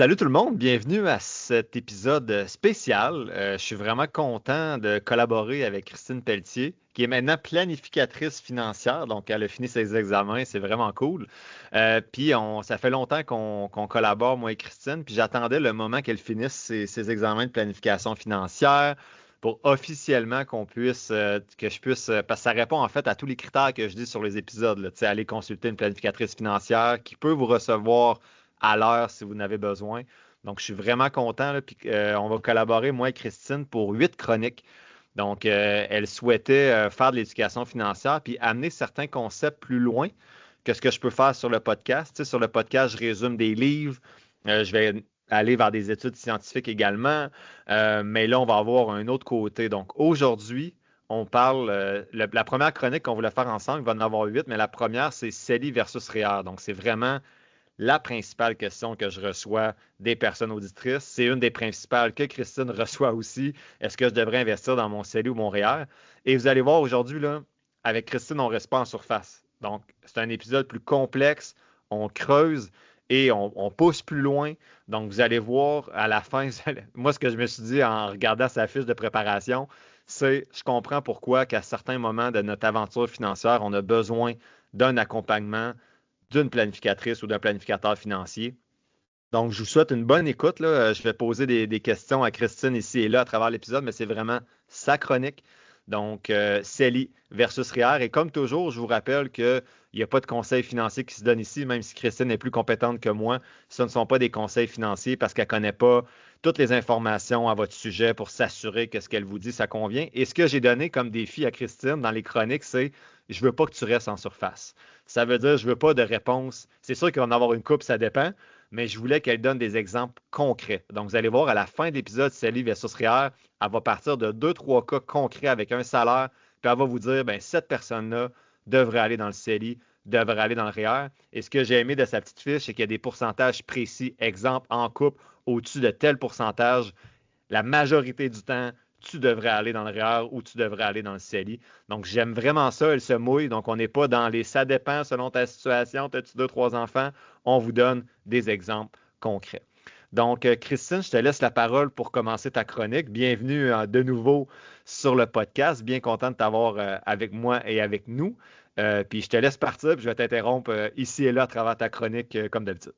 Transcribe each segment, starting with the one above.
Salut tout le monde, bienvenue à cet épisode spécial. Je suis vraiment content de collaborer avec Christine Pelletier, qui est maintenant planificatrice financière. Donc, elle a fini ses examens, c'est vraiment cool. Ça fait longtemps qu'on collabore, moi et Christine, puis j'attendais le moment qu'elle finisse ses examens de planification financière pour officiellement que je puisse, parce que ça répond en fait à tous les critères que je dis sur les épisodes, là. Tu sais, aller consulter une planificatrice financière qui peut vous recevoir à l'heure si vous en avez besoin. Donc, je suis vraiment content. Là, puis, on va collaborer, moi et Christine, pour 8 chroniques. Donc, elle souhaitait faire de l'éducation financière puis amener certains concepts plus loin que ce que je peux faire sur le podcast. Tu sais, sur le podcast, je résume des livres. Je vais aller vers des études scientifiques également. Mais là, on va avoir un autre côté. Donc, aujourd'hui, on parle, la première chronique qu'on voulait faire ensemble, il va en avoir 8, mais la première, c'est CELI versus REER. Donc, c'est vraiment la principale question que je reçois des personnes auditrices. C'est une des principales que Christine reçoit aussi. Est-ce que je devrais investir dans mon CELI ou mon REER? Et vous allez voir aujourd'hui, là, avec Christine, on ne reste pas en surface. Donc, c'est un épisode plus complexe. On creuse et on pousse plus loin. Donc, vous allez voir à la fin, moi, ce que je me suis dit en regardant sa fiche de préparation, c'est je comprends pourquoi qu'à certains moments de notre aventure financière, on a besoin d'un accompagnement d'une planificatrice ou d'un planificateur financier. Donc, je vous souhaite une bonne écoute, là. Je vais poser des questions à Christine ici et là à travers l'épisode, mais c'est vraiment sa chronique. Donc, CELI versus REER. Et comme toujours, je vous rappelle qu'il n'y a pas de conseils financiers qui se donnent ici, même si Christine est plus compétente que moi. Ce ne sont pas des conseils financiers parce qu'elle ne connaît pas toutes les informations à votre sujet pour s'assurer que ce qu'elle vous dit, ça convient. Et ce que j'ai donné comme défi à Christine dans les chroniques, c'est je ne veux pas que tu restes en surface. Ça veut dire je ne veux pas de réponse. C'est sûr qu'il va en avoir une coupe, ça dépend, mais je voulais qu'elle donne des exemples concrets. Donc, vous allez voir à la fin de l'épisode, CELI versus REER, elle va partir de deux, trois cas concrets avec un salaire, puis elle va vous dire, ben, cette personne-là devrait aller dans le CELI, devrait aller dans le REER. Et ce que j'ai aimé de sa petite fiche, c'est qu'il y a des pourcentages précis. Exemple, en couple, au-dessus de tel pourcentage, la majorité du temps, tu devrais aller dans le REER ou tu devrais aller dans le CELI. Donc, j'aime vraiment ça. Elle se mouille. Donc, on n'est pas dans les ça dépend selon ta situation. As-tu deux, trois enfants? On vous donne des exemples concrets. Donc, Christine, je te laisse la parole pour commencer ta chronique. Bienvenue de nouveau sur le podcast. Bien content de t'avoir avec moi et avec nous. Puis je te laisse partir, puis je vais t'interrompre ici et là à travers ta chronique comme d'habitude.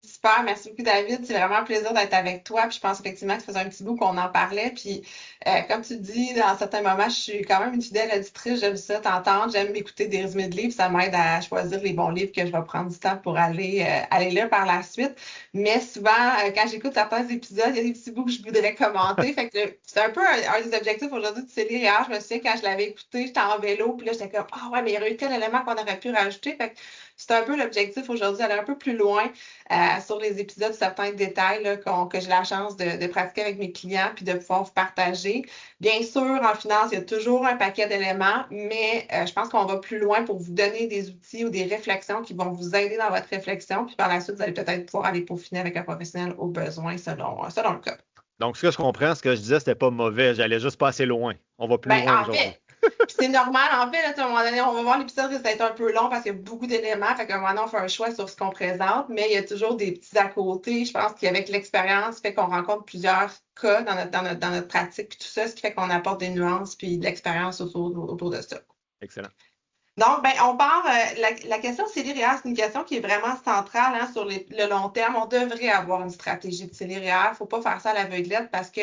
Super, merci beaucoup David. C'est vraiment un plaisir d'être avec toi. Puis je pense effectivement que ça faisait un petit bout qu'on en parlait. Puis comme tu dis, dans certains moments, je suis quand même une fidèle auditrice. J'aime ça, t'entendre. J'aime écouter des résumés de livres. Ça m'aide à choisir les bons livres que je vais prendre du temps pour aller lire par la suite. Mais souvent, quand j'écoute certains épisodes, il y a des petits bouts que je voudrais commenter. Fait que c'est un peu un des objectifs aujourd'hui de Céline Réal. Je me souviens quand je l'avais écouté, j'étais en vélo. Puis là, j'étais comme, ah ouais, mais il y aurait eu tel élément qu'on aurait pu rajouter. Fait que c'est un peu l'objectif aujourd'hui, d'aller un peu plus loin sur les épisodes, certains détails là, que j'ai la chance de pratiquer avec mes clients puis de pouvoir vous partager. Bien sûr, en finance, il y a toujours un paquet d'éléments, mais je pense qu'on va plus loin pour vous donner des outils ou des réflexions qui vont vous aider dans votre réflexion. Puis par la suite, vous allez peut-être pouvoir aller peaufiner avec un professionnel au besoin selon le cas. Donc, ce que je comprends, ce que je disais, c'était pas mauvais. J'allais juste pas assez loin. On va plus Ben, loin en aujourd'hui. fait, puis c'est normal. En fait, là, à un moment donné, on va voir l'épisode risque d'être un peu long parce qu'il y a beaucoup d'éléments. Fait qu'à un moment donné, on fait un choix sur ce qu'on présente, mais il y a toujours des petits à côté. Je pense qu'avec l'expérience, fait qu'on rencontre plusieurs cas dans notre pratique, puis tout ça, ce qui fait qu'on apporte des nuances puis de l'expérience autour de ça. Excellent. Donc, ben, on part. La question cellulaire, c'est une question qui est vraiment centrale hein, sur le long terme. On devrait avoir une stratégie de cellulaire. Il ne faut pas faire ça à l'aveuglette parce que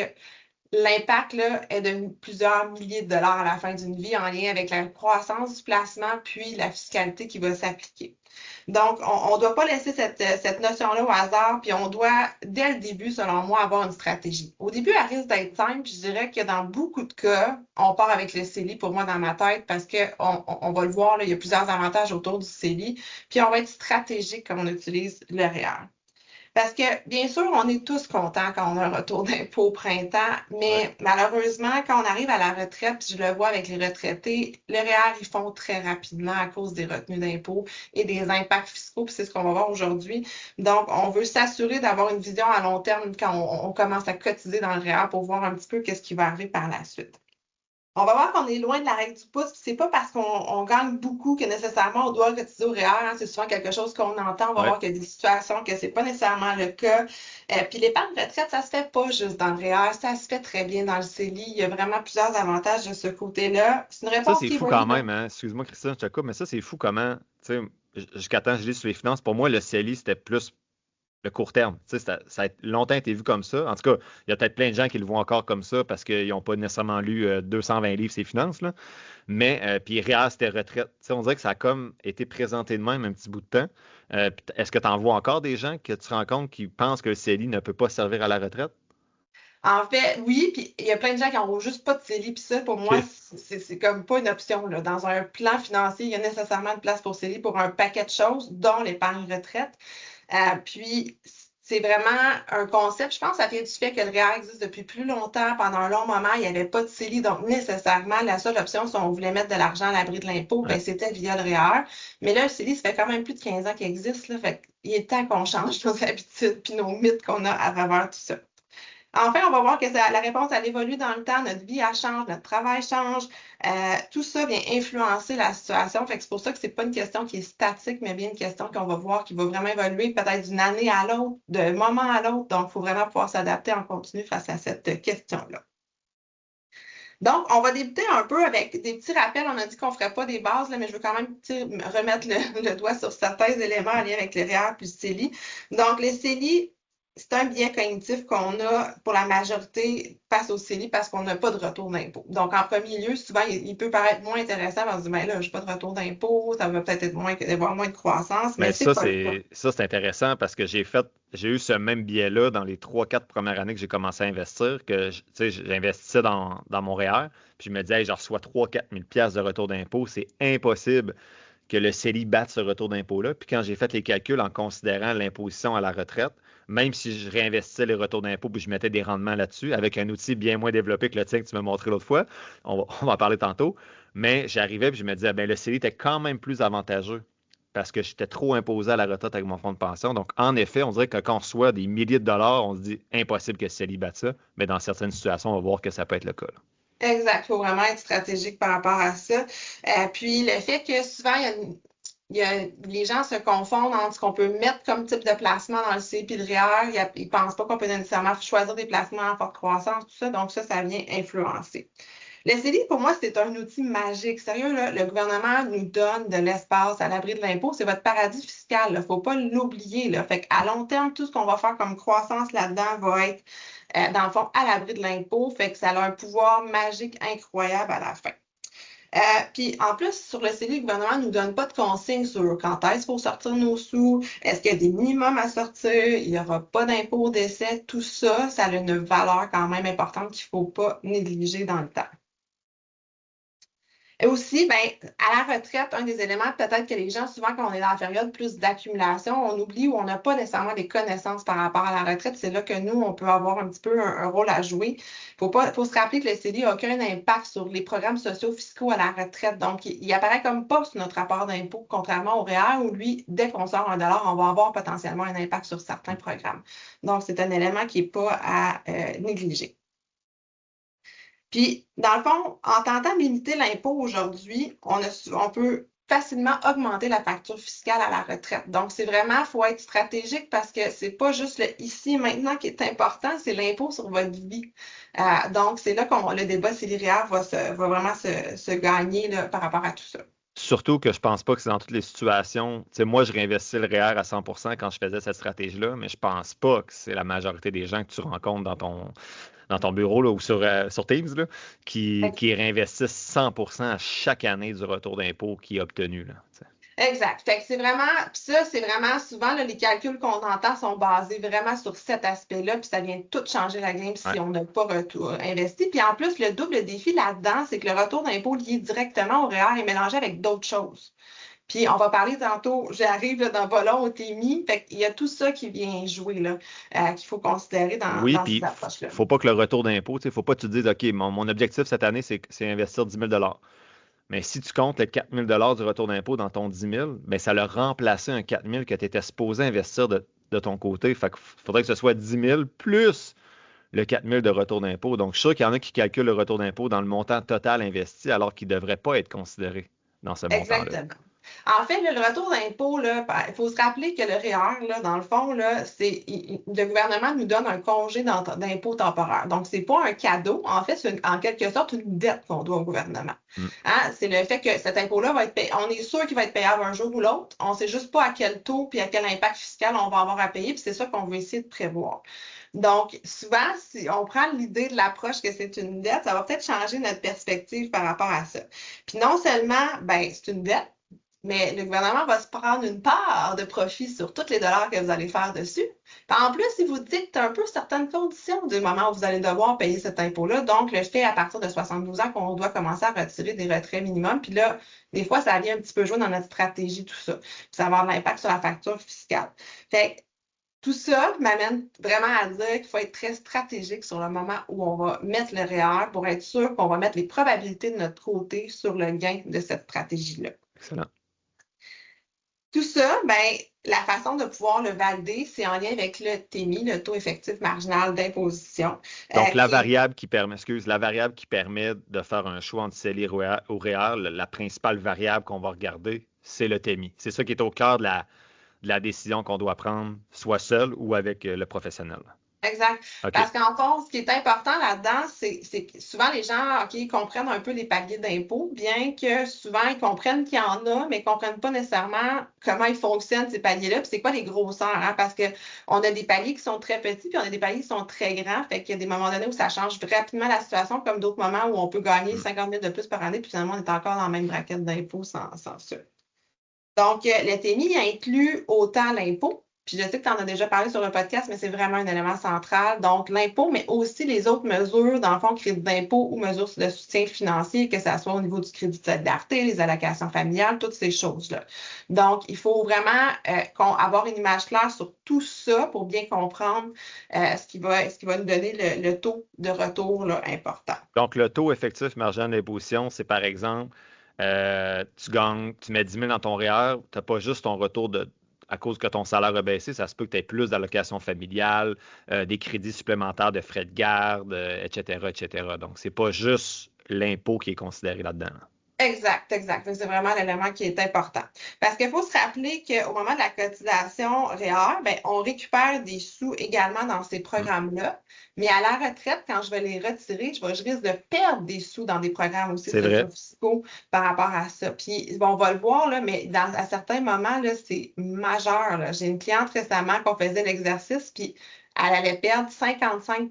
l'impact là, est de plusieurs milliers de dollars à la fin d'une vie en lien avec la croissance du placement puis la fiscalité qui va s'appliquer. Donc, on ne doit pas laisser cette notion-là au hasard, puis on doit, dès le début, selon moi, avoir une stratégie. Au début, elle risque d'être simple, je dirais que dans beaucoup de cas, on part avec le CELI, pour moi, dans ma tête, parce qu'on va le voir, là, il y a plusieurs avantages autour du CELI, puis on va être stratégique quand on utilise le REER. Parce que, bien sûr, on est tous contents quand on a un retour d'impôt au printemps, Ouais. mais malheureusement, quand on arrive à la retraite, puis je le vois avec les retraités, le REER, ils font très rapidement à cause des retenues d'impôt et des impacts fiscaux, puis c'est ce qu'on va voir aujourd'hui. Donc, on veut s'assurer d'avoir une vision à long terme quand on commence à cotiser dans le REER pour voir un petit peu qu'est-ce qui va arriver par la suite. On va voir qu'on est loin de la règle du pouce, puis c'est pas parce qu'on gagne beaucoup que nécessairement on doit cotiser au REER, hein. C'est souvent quelque chose qu'on entend. On va Ouais. voir qu'il y a des situations que c'est pas nécessairement le cas. Puis l'épargne retraite, ça se fait pas juste dans le REER, ça se fait très bien dans le CELI. Il y a vraiment plusieurs avantages de ce côté-là. C'est une Ça, réponse c'est qui fou évolue quand dans... même, hein. Excuse-moi, Christian, je te coupe, mais ça, c'est fou comment, tu sais, jusqu'à temps que je lis sur les finances, pour moi, le CELI, c'était plus le court terme. Tu sais, ça a longtemps été vu comme ça. En tout cas, il y a peut-être plein de gens qui le voient encore comme ça parce qu'ils n'ont pas nécessairement lu 220 livres ces finances, là. Mais, puis REER, c'était retraite. Tu sais, on dirait que ça a comme été présenté de même un petit bout de temps. Est-ce que tu en vois encore des gens que tu rencontres qui pensent que le CELI ne peut pas servir à la retraite? En fait, oui, puis il y a plein de gens qui n'ont juste pas de CELI, puis ça, pour moi, OK. c'est comme pas une option, là. Dans un plan financier, il y a nécessairement une place pour CELI pour un paquet de choses, dont l'épargne retraite. Puis, c'est vraiment un concept. Je pense que ça vient du fait que le REER existe depuis plus longtemps. Pendant un long moment, il n'y avait pas de CELI. Donc, nécessairement, la seule option, si on voulait mettre de l'argent à l'abri de l'impôt, Ouais. ben, c'était via le REER. Mais là, le CELI, ça fait quand même plus de 15 ans qu'il existe, là. Fait qu'il est temps qu'on change nos habitudes puis nos mythes qu'on a à travers tout ça. Enfin, on va voir que la réponse, elle évolue dans le temps. Notre vie, elle change, notre travail change. Tout ça vient influencer la situation. Fait que c'est pour ça que c'est pas une question qui est statique, mais bien une question qu'on va voir qui va vraiment évoluer peut-être d'une année à l'autre, de moment à l'autre. Donc, il faut vraiment pouvoir s'adapter en continu face à cette question-là. Donc, on va débuter un peu avec des petits rappels. On a dit qu'on ne ferait pas des bases, là, mais je veux quand même remettre le doigt sur certains éléments en lien avec le REER puis le CELI. Donc, le CELI, c'est un biais cognitif qu'on a pour la majorité face au CELI parce qu'on n'a pas de retour d'impôt. Donc, en premier lieu, souvent, il peut paraître moins intéressant parce qu'on se dit, mais là, je n'ai pas de retour d'impôt, ça va peut-être être avoir moins de croissance, mais Mais c'est pas le cas. ça, c'est intéressant parce que j'ai eu ce même biais-là dans les 3, 4 premières années que j'ai commencé à investir, tu sais, j'investissais dans mon REER, puis je me disais, hey, je reçois 3 000 à 4 000 de retour d'impôt, c'est impossible que le CELI batte ce retour d'impôt-là. Puis quand j'ai fait les calculs en considérant l'imposition à la retraite, même si je réinvestissais les retours d'impôt puis je mettais des rendements là-dessus, avec un outil bien moins développé que le tien que tu m'as montré l'autre fois, on va en parler tantôt, mais j'arrivais et je me disais, ben, le CELI était quand même plus avantageux parce que j'étais trop imposé à la retraite avec mon fonds de pension. Donc, en effet, on dirait que quand on reçoit des milliers de dollars, on se dit impossible que le CELI batte ça, mais dans certaines situations, on va voir que ça peut être le cas, là. Exact, il faut vraiment être stratégique par rapport à ça. Puis le fait que souvent, les gens se confondent entre ce qu'on peut mettre comme type de placement dans le C et le REER. Ils ne pensent pas qu'on peut nécessairement choisir des placements en forte croissance, tout ça. Donc ça vient influencer. Le CELI, pour moi, c'est un outil magique. Sérieux, là, le gouvernement nous donne de l'espace à l'abri de l'impôt. C'est votre paradis fiscal. Il ne faut pas l'oublier, là. Fait qu'à long terme, tout ce qu'on va faire comme croissance là-dedans va être, dans le fond, à l'abri de l'impôt. Fait que ça a un pouvoir magique incroyable à la fin. Puis en plus, sur le CELI, le gouvernement ne nous donne pas de consignes sur quand est-ce qu'il faut sortir nos sous, est-ce qu'il y a des minimums à sortir, il n'y aura pas d'impôt au décès, tout ça, ça a une valeur quand même importante qu'il ne faut pas négliger dans le temps. Et aussi, ben, à la retraite, un des éléments, peut-être que les gens, souvent, quand on est dans la période plus d'accumulation, on oublie ou on n'a pas nécessairement des connaissances par rapport à la retraite. C'est là que nous, on peut avoir un petit peu un rôle à jouer. Faut se rappeler que le CELI n'a aucun impact sur les programmes sociaux fiscaux à la retraite. Donc, il apparaît comme pas sur notre rapport d'impôt, contrairement au REER, où lui, dès qu'on sort 1 dollar, on va avoir potentiellement un impact sur certains programmes. Donc, c'est un élément qui n'est pas à négliger. Puis, dans le fond, en tentant de limiter l'impôt aujourd'hui, on peut facilement augmenter la facture fiscale à la retraite. Donc, c'est vraiment, il faut être stratégique parce que c'est pas juste le ici et maintenant qui est important, c'est l'impôt sur votre vie. Donc, c'est là que le débat cellulaire va vraiment se gagner là, par rapport à tout ça. Surtout que je pense pas que c'est dans toutes les situations. Tu sais, moi, je réinvestis le REER à 100% quand je faisais cette stratégie-là, mais je pense pas que c'est la majorité des gens que tu rencontres dans ton bureau là, ou sur Teams là, qui réinvestissent 100% à chaque année du retour d'impôt qui est obtenu, là, tu sais. Exact. Fait que c'est vraiment, puis ça, c'est vraiment souvent, là, les calculs qu'on entend sont basés vraiment sur cet aspect-là, puis ça vient tout changer la game si Ouais. on n'a pas investi. Puis en plus, le double défi là-dedans, c'est que le retour d'impôt lié directement au REER est mélangé avec d'autres choses. Puis on va parler tantôt, j'arrive là, dans pas long au TMI, fait qu'il y a tout ça qui vient jouer là, qu'il faut considérer Oui, dans puis ces approches-là. faut pas que le retour d'impôt, tu sais, faut pas que tu te dises, OK, mon objectif cette année, c'est investir 10 000 dollars. Mais si tu comptes le 4 000 dollars du retour d'impôt dans ton 10 000, bien, ça l'a remplacé un 4 000 que tu étais supposé investir de ton côté. Fait qu'il faudrait que ce soit 10 000 plus le 4 000 de retour d'impôt. Donc, je suis sûr qu'il y en a qui calculent le retour d'impôt dans le montant total investi alors qu'il ne devrait pas être considéré dans ce montant-là. Exactement. En fait, là, le retour d'impôt, là, il faut se rappeler que le REER, là, dans le fond, là, le gouvernement nous donne un congé d'impôt temporaire. Donc, c'est pas un cadeau. En fait, c'est en quelque sorte une dette qu'on doit au gouvernement. Hein? C'est le fait que cet impôt-là va être payé. On est sûr qu'il va être payable un jour ou l'autre. On sait juste pas à quel taux puis à quel impact fiscal on va avoir à payer. Puis c'est ça qu'on veut essayer de prévoir. Donc, souvent, si on prend l'idée de l'approche que c'est une dette, ça va peut-être changer notre perspective par rapport à ça. Puis non seulement, ben, c'est une dette, mais le gouvernement va se prendre une part de profit sur tous les dollars que vous allez faire dessus. Puis en plus, il vous dicte un peu certaines conditions du moment où vous allez devoir payer cet impôt-là. Donc, le fait à partir de 72 ans qu'on doit commencer à retirer des retraits minimums. Puis là, des fois, ça vient un petit peu jouer dans notre stratégie, tout ça. Puis ça va avoir de l'impact sur la facture fiscale. Fait que tout ça m'amène vraiment à dire qu'il faut être très stratégique sur le moment où on va mettre le REER pour être sûr qu'on va mettre les probabilités de notre côté sur le gain de cette stratégie-là. Excellent. Tout ça, ben, la façon de pouvoir le valider, c'est en lien avec le TMI, le taux effectif marginal d'imposition. Donc, la variable qui permet de faire un choix entre CELI ou REER, la principale variable qu'on va regarder, c'est le TMI. C'est ça qui est au cœur de la décision qu'on doit prendre, soit seul ou avec le professionnel. Exact. OK. Parce qu'en fond, ce qui est important là-dedans, c'est que souvent les gens, OK, ils comprennent un peu les paliers d'impôt, bien que souvent ils comprennent qu'il y en a, mais ils comprennent pas nécessairement comment ils fonctionnent ces paliers-là, puis c'est quoi les grosseurs, hein, parce que on a des paliers qui sont très petits, puis on a des paliers qui sont très grands, fait qu'il y a des moments donnés où ça change rapidement la situation, comme d'autres moments où on peut gagner 50 000 de plus par année, puis finalement on est encore dans la même braquette d'impôt sans ça. Donc, le TMI inclut autant l'impôt, puis je sais que tu en as déjà parlé sur le podcast, mais c'est vraiment un élément central. Donc, l'impôt, mais aussi les autres mesures, dans le fond, crédit d'impôt ou mesures de soutien financier, que ce soit au niveau du crédit de solidarité, les allocations familiales, toutes ces choses-là. Donc, il faut vraiment avoir une image claire sur tout ça pour bien comprendre ce qui va nous donner le taux de retour là, important. Donc, le taux effectif marginal d'imposition, c'est par exemple, tu mets 10 000 dans ton REER, tu n'as pas juste ton retour à cause que ton salaire a baissé, ça se peut que tu aies plus d'allocations familiales, des crédits supplémentaires de frais de garde, etc., etc. Donc, c'est pas juste l'impôt qui est considéré là-dedans. Exact, exact. C'est vraiment l'élément qui est important. Parce qu'il faut se rappeler qu'au moment de la cotisation REER, ben, on récupère des sous également dans ces programmes-là. Mais à la retraite, quand je vais les retirer, je risque de perdre des sous dans des programmes aussi C'est vrai. fiscaux par rapport à ça. Puis, bon, on va le voir, là, mais à certains moments, là, c'est majeur, là. J'ai une cliente récemment qu'on faisait l'exercice, puis elle allait perdre 55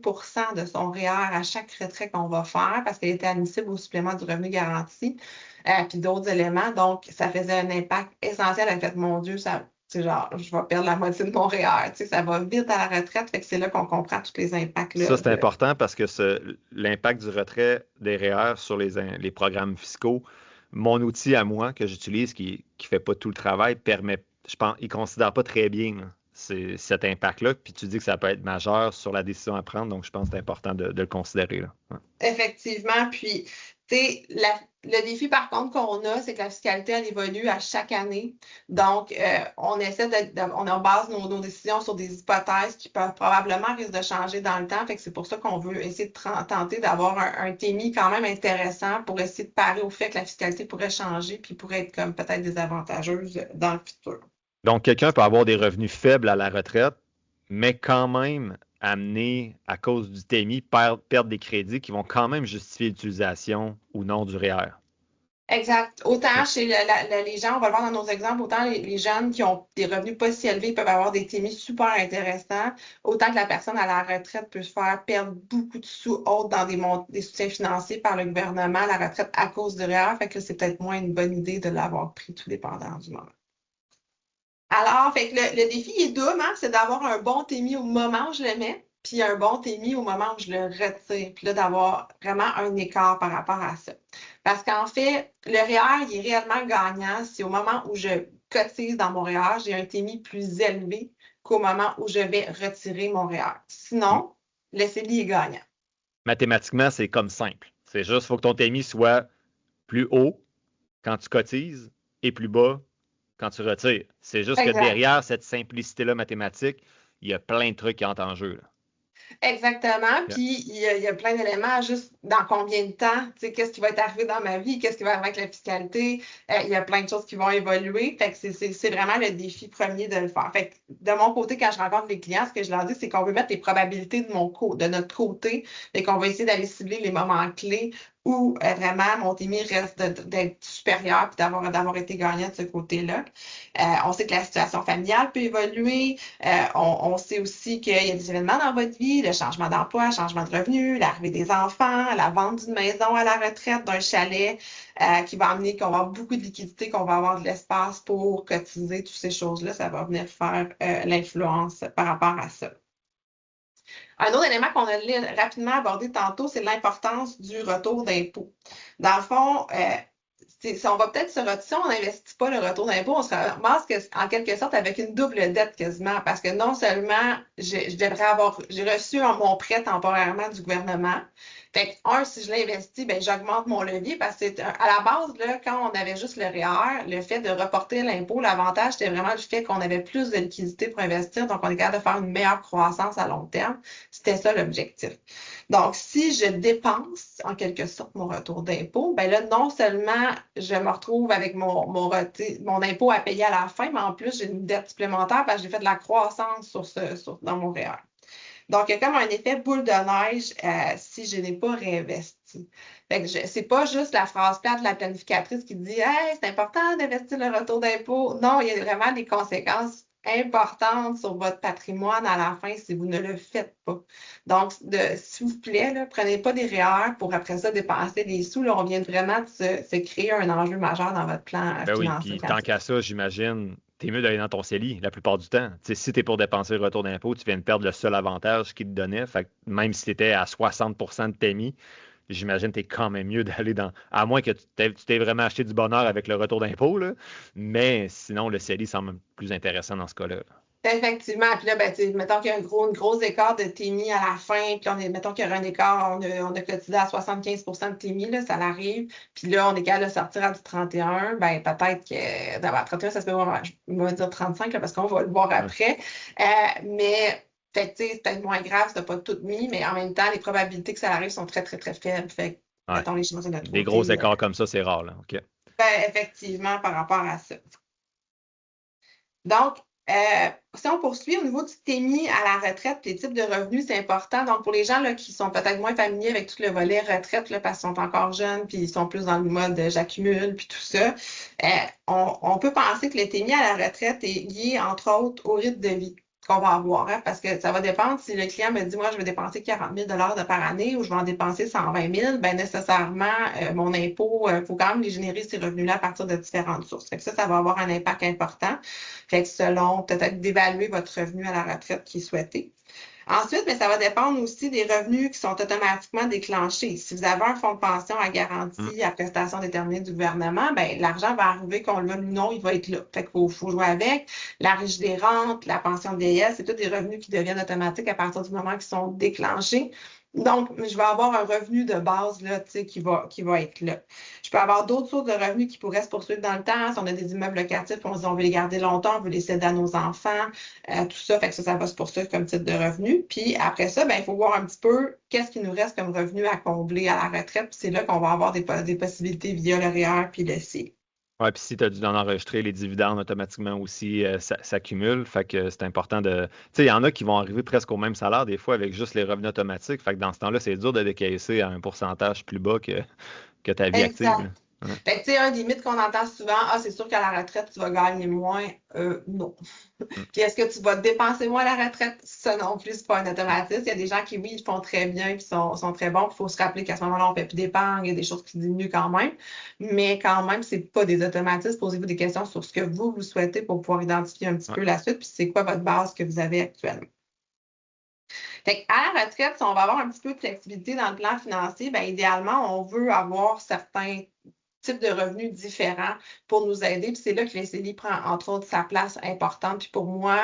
de son REER à chaque retrait qu'on va faire parce qu'elle était admissible au supplément du revenu garanti, puis d'autres éléments. Donc, ça faisait un impact essentiel. Elle a fait, mon Dieu, c'est genre, je vais perdre la moitié de mon REER. Ça va vite à la retraite. Fait que c'est là qu'on comprend tous les impacts. Là, ça, c'est important parce que l'impact du retrait des REER sur les programmes fiscaux, mon outil à moi que j'utilise, qui ne fait pas tout le travail, permet, je pense, il ne considère pas très bien là, cet impact-là. Puis tu dis que ça peut être majeur sur la décision à prendre, donc je pense que c'est important de le considérer. Là. Ouais. Effectivement. Puis, tu sais, le défi, par contre, qu'on a, c'est que la fiscalité, elle évolue à chaque année. Donc, on essaie on base nos décisions sur des hypothèses qui peuvent probablement risquer de changer dans le temps. Fait que c'est pour ça qu'on veut essayer de tenter d'avoir un TMI quand même intéressant pour essayer de parer au fait que la fiscalité pourrait changer puis pourrait être comme peut-être désavantageuse dans le futur. Donc, quelqu'un peut avoir des revenus faibles à la retraite, mais quand même amener, à cause du TMI, perdre des crédits qui vont quand même justifier l'utilisation ou non du REER. Exact. Autant chez les gens, on va le voir dans nos exemples, autant les jeunes qui ont des revenus pas si élevés peuvent avoir des TMI super intéressants, autant que la personne à la retraite peut se faire perdre beaucoup de sous autres dans des soutiens financiers par le gouvernement à la retraite à cause du REER. Fait que c'est peut-être moins une bonne idée de l'avoir pris tout dépendant du moment. Alors, fait que le défi est double, hein, c'est d'avoir un bon TMI au moment où je le mets, puis un bon TMI au moment où je le retire, puis là, d'avoir vraiment un écart par rapport à ça. Parce qu'en fait, le REER, il est réellement gagnant si au moment où je cotise dans mon REER, j'ai un TMI plus élevé qu'au moment où je vais retirer mon REER. Sinon, le CELI est gagnant. Mathématiquement, c'est comme simple. C'est juste, il faut que ton TMI soit plus haut quand tu cotises et plus bas quand tu retires. C'est juste que Exact. derrière cette simplicité-là mathématique, il y a plein de trucs qui entrent en jeu. Là. Exactement. OK. Puis, il y a plein d'éléments, juste dans combien de temps, tu sais, qu'est-ce qui va être arrivé dans ma vie, qu'est-ce qui va arriver avec la fiscalité. Il y a plein de choses qui vont évoluer. Fait que c'est vraiment le défi premier de le faire. Fait que de mon côté, quand je rencontre les clients, ce que je leur dis, c'est qu'on veut mettre les probabilités de notre côté et qu'on va essayer d'aller cibler les moments clés où vraiment mon TMI reste d'être supérieur puis d'avoir été gagnant de ce côté-là. On sait que la situation familiale peut évoluer. On sait aussi qu'il y a des événements dans votre vie, le changement d'emploi, changement de revenu, l'arrivée des enfants, la vente d'une maison à la retraite, d'un chalet, qui va amener qu'on va avoir beaucoup de liquidités, qu'on va avoir de l'espace pour cotiser, toutes ces choses-là. Ça va venir faire l'influence par rapport à ça. Un autre élément qu'on a rapidement abordé tantôt, c'est l'importance du retour d'impôt. Dans le fond, si on va peut-être se retirer, si on n'investit pas le retour d'impôt, on se ramasse en quelque sorte avec une double dette quasiment, parce que non seulement j'ai reçu mon prêt temporairement du gouvernement. Fait que, si je l'investis, ben, j'augmente mon levier parce que à la base, là, quand on avait juste le REER, le fait de reporter l'impôt, l'avantage, c'était vraiment le fait qu'on avait plus de liquidité pour investir, donc on est capable de faire une meilleure croissance à long terme. C'était ça l'objectif. Donc, si je dépense en quelque sorte mon retour d'impôt, ben là, non seulement je me retrouve avec mon impôt à payer à la fin, mais en plus, j'ai une dette supplémentaire parce que j'ai fait de la croissance dans mon REER. Donc, il y a comme un effet boule de neige si je n'ai pas réinvesti. Fait que c'est pas juste la phrase plate de la planificatrice qui dit Hey, c'est important d'investir le retour d'impôt. Non, il y a vraiment des conséquences importantes sur votre patrimoine à la fin si vous ne le faites pas. Donc, s'il vous plaît, là, prenez pas des REER pour après ça dépenser des sous. Là, on vient vraiment de se créer un enjeu majeur dans votre plan Ben oui, financier. puis tant qu'à ça, j'imagine, t'es mieux d'aller dans ton CELI la plupart du temps. Tu sais, si t'es pour dépenser le retour d'impôt, tu viens de perdre le seul avantage qu'il te donnait. Fait que même si t'étais à 60% de TMI, j'imagine que t'es quand même mieux d'aller dans. À moins que tu t'aies vraiment acheté du bonheur avec le retour d'impôt, là. Mais sinon, le CELI semble plus intéressant dans ce cas-là. Effectivement. Puis là, ben, mettons qu'il y a un gros écart de TMI à la fin, puis mettons qu'il y aura un écart, on a cotisé à 75% de TMI, là, ça l'arrive. Puis là, on est capable de sortir à du 31. Ben, peut-être que d'abord 31, ça se peut, on va dire 35, là, parce qu'on va le voir après. Mais fait que, c'est peut-être moins grave si tu n'as pas tout mis, mais en même temps, les probabilités que ça arrive sont très, très, très faibles. Fait que, Ouais. mettons les choses de notre Des gros côté. écarts comme ça, c'est rare, là. OK. Ben, effectivement, par rapport à ça. Donc, si on poursuit au niveau du TMI à la retraite, les types de revenus, c'est important. Donc, pour les gens là, qui sont peut-être moins familiers avec tout le volet retraite, là, parce qu'ils sont encore jeunes, puis ils sont plus dans le mode j'accumule, puis tout ça, on peut penser que le TMI à la retraite est lié, entre autres, au rythme de vie qu'on va avoir, hein, parce que ça va dépendre si le client me dit, moi, je vais dépenser 40 000 par année ou je vais en dépenser 120 000, ben nécessairement, mon impôt, il faut quand même les générer ces revenus-là à partir de différentes sources. Fait que ça va avoir un impact important. Fait que selon peut-être d'évaluer votre revenu à la retraite qui est souhaité. Ensuite, mais ça va dépendre aussi des revenus qui sont automatiquement déclenchés. Si vous avez un fonds de pension à garantie à prestation déterminée du gouvernement, ben l'argent va arriver, qu'on le veuille ou non, il va être là. Fait qu'il faut jouer avec. La riche des rentes, la pension de vieillesse, c'est tous des revenus qui deviennent automatiques à partir du moment qu'ils sont déclenchés. Donc, je vais avoir un revenu de base là, qui va être là. Je peux avoir d'autres sources de revenus qui pourraient se poursuivre dans le temps. Si on a des immeubles locatifs, on se dit on veut les garder longtemps, on veut les céder à nos enfants, tout ça, fait que ça va se poursuivre comme type de revenu. Puis après ça, ben, il faut voir un petit peu qu'est-ce qui nous reste comme revenu à combler à la retraite. Puis c'est là qu'on va avoir des possibilités via le REER puis le CIE. Ouais, puis si tu as dû en enregistrer, les dividendes automatiquement aussi s'accumulent. Fait que c'est important de. Tu sais, il y en a qui vont arriver presque au même salaire des fois avec juste les revenus automatiques. Fait que dans ce temps-là, c'est dur de décaisser à un pourcentage plus bas que ta vie active, là. Exact. Ouais. Fait que, tu sais, un des mythes qu'on entend souvent, c'est sûr qu'à la retraite, tu vas gagner moins. Non. Mm. Puis est-ce que tu vas dépenser moins à la retraite? Ça non plus, c'est pas un automatisme. Il y a des gens qui, oui, ils font très bien puis sont très bons. Il faut se rappeler qu'à ce moment-là, on fait plus d'épargne, il y a des choses qui diminuent quand même. Mais quand même, c'est pas des automatismes. Posez-vous des questions sur ce que vous souhaitez pour pouvoir identifier un petit Ouais. peu la suite, puis c'est quoi votre base que vous avez actuellement. Fait qu'à la retraite, si on va avoir un petit peu de flexibilité dans le plan financier, bien, idéalement, on veut avoir certains types de revenus différents pour nous aider. Puis c'est là que le CELI prend, entre autres, sa place importante. Puis pour moi,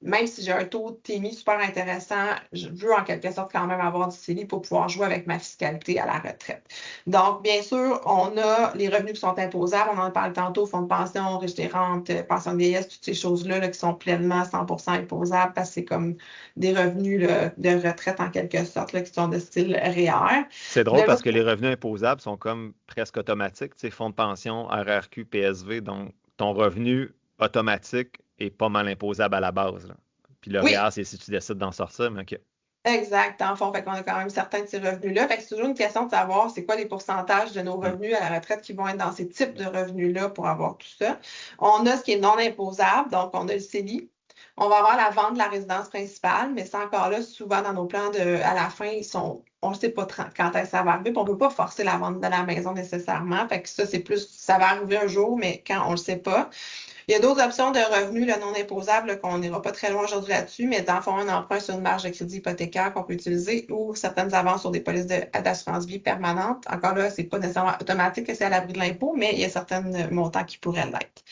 même si j'ai un taux de TMI super intéressant, je veux en quelque sorte quand même avoir du CELI pour pouvoir jouer avec ma fiscalité à la retraite. Donc, bien sûr, on a les revenus qui sont imposables. On en parle tantôt, fonds de pension, riche des rentes, pension de vieillesse, toutes ces choses-là qui sont pleinement 100% imposables parce que c'est comme des revenus là, de retraite en quelque sorte qui sont de style REER. C'est drôle parce que les revenus imposables sont comme presque automatiques. Tu sais, fonds de pension, RRQ, PSV, donc ton revenu automatique est pas mal imposable à la base, là. Puis le REER, c'est si tu décides d'en sortir, mais OK. Exact, en fond, fait qu'on a quand même certains de ces revenus-là. Fait que c'est toujours une question de savoir c'est quoi les pourcentages de nos revenus à la retraite qui vont être dans ces types de revenus-là pour avoir tout ça. On a ce qui est non imposable, donc on a le CELI. On va avoir la vente de la résidence principale, mais c'est encore là, souvent dans nos plans à la fin, on ne sait pas quand est-ce que ça va arriver, puis on ne peut pas forcer la vente de la maison nécessairement. Fait que ça, c'est plus, ça va arriver un jour, mais quand on ne le sait pas. Il y a d'autres options de revenus non imposables qu'on n'ira pas très loin aujourd'hui là-dessus, mais dans le fond, un emprunt sur une marge de crédit hypothécaire qu'on peut utiliser ou certaines avances sur des polices d'assurance vie permanente. Encore là, c'est pas nécessairement automatique que c'est à l'abri de l'impôt, mais il y a certains montants qui pourraient l'être.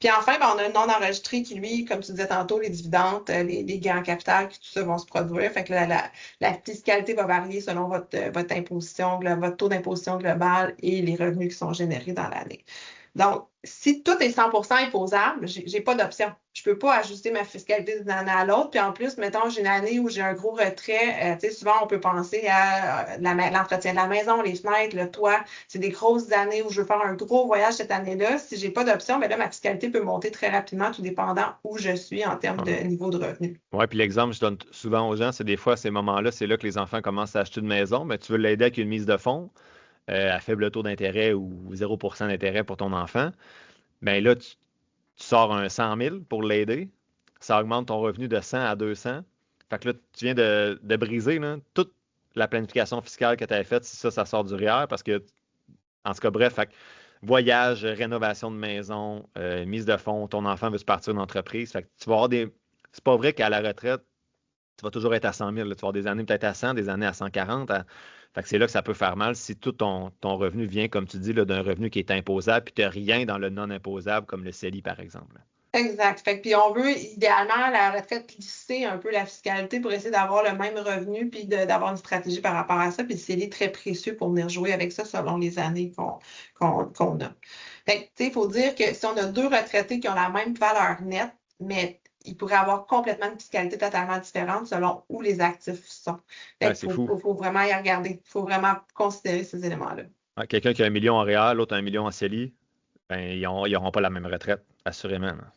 Puis enfin, on a un non enregistré qui, lui, comme tu disais tantôt, les dividendes, les gains en capital, tout ça vont se produire. Fait que la fiscalité va varier selon votre imposition, votre taux d'imposition global et les revenus qui sont générés dans l'année. Donc, si tout est 100% imposable, j'ai pas d'option. Je peux pas ajuster ma fiscalité d'une année à l'autre. Puis en plus, mettons, j'ai une année où j'ai un gros retrait. Tu sais, souvent, on peut penser à l'entretien de la maison, les fenêtres, le toit. C'est des grosses années où je veux faire un gros voyage cette année-là. Si j'ai pas d'option, ben là, ma fiscalité peut monter très rapidement, tout dépendant où je suis en termes de niveau de revenu. Oui, puis l'exemple que je donne souvent aux gens, c'est des fois, à ces moments-là, c'est là que les enfants commencent à acheter une maison, mais tu veux l'aider avec une mise de fonds à faible taux d'intérêt ou 0% d'intérêt pour ton enfant. Bien là, tu sors un 100 000 pour l'aider. Ça augmente ton revenu de 100 à 200. Fait que là, tu viens de briser là, toute la planification fiscale que tu avais faite si ça sort du REER parce que, en tout cas, bref, fait que voyage, rénovation de maison, mise de fonds, ton enfant veut se partir d'une entreprise. Fait que tu vas avoir des. C'est pas vrai qu'à la retraite, tu vas toujours être à 100 000. Là. Tu vas avoir des années peut-être à 100, des années à 140. Fait que c'est là que ça peut faire mal si tout ton revenu vient, comme tu dis, d'un revenu qui est imposable, puis tu n'as rien dans le non imposable, comme le CELI, par exemple. Exact. Fait que, puis on veut idéalement à la retraite lisser un peu la fiscalité pour essayer d'avoir le même revenu puis d'avoir une stratégie par rapport à ça. Puis c'est très précieux pour venir jouer avec ça selon les années qu'on a. Fait que, tu sais, il faut dire que si on a deux retraités qui ont la même valeur nette, mais ils pourraient avoir complètement une fiscalité totalement différente selon où les actifs sont. Fait C'est qu'il fou. faut vraiment y regarder. Il faut vraiment considérer ces éléments-là. Quelqu'un qui a 1 million en REER, l'autre a 1 million en CELI, ben, ils n'auront pas la même retraite, assurément. Là.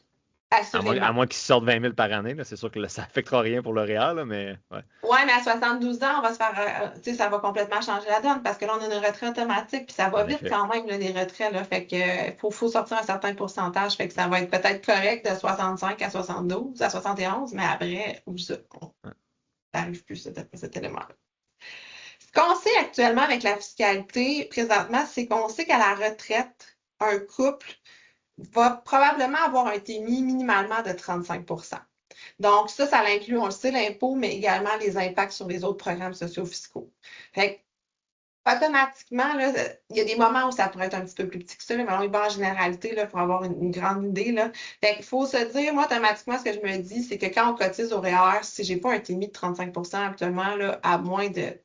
À moins qu'ils sortent 20 000 par année, c'est sûr que ça n'affectera rien pour le REER, là, mais ouais. Oui, mais à 72 ans, on va se faire, tu sais, ça va complètement changer la donne parce que là, on a une retraite automatique, puis ça va vite quand même, là, les retraits, là, fait que faut sortir un certain pourcentage, fait que ça va être peut-être correct de 65 à 72, à 71, mais après, ça n'arrive plus cet élément-là. Ce qu'on sait actuellement avec la fiscalité, présentement, c'est qu'on sait qu'à la retraite, un couple va probablement avoir un TMI minimalement de 35%. Donc, ça l'inclut, on le sait, l'impôt, mais également les impacts sur les autres programmes sociaux-fiscaux. Fait que, automatiquement, là, il y a des moments où ça pourrait être un petit peu plus petit que ça, mais on y va en généralité là, pour avoir une grande idée. Là. Fait qu'il faut se dire, moi, automatiquement, ce que je me dis, c'est que quand on cotise au REER, si j'ai pas un TMI de 35% actuellement, là, à moins de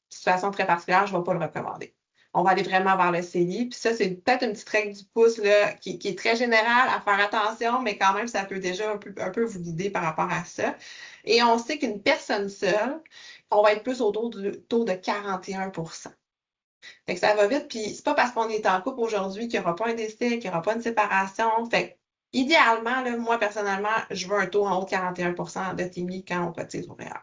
situation très particulière, je ne vais pas le recommander. On va aller vraiment vers le CELI. Puis ça, c'est peut-être une petite règle du pouce là, qui est très générale à faire attention, mais quand même, ça peut déjà un peu vous guider par rapport à ça. Et on sait qu'une personne seule, on va être plus autour du taux de 41%. Fait que ça va vite, puis c'est pas parce qu'on est en couple aujourd'hui qu'il n'y aura pas un décès, qu'il n'y aura pas une séparation. Fait que, idéalement, là, moi, personnellement, je veux un taux en haut de 41% de TMI quand on cotise au REER.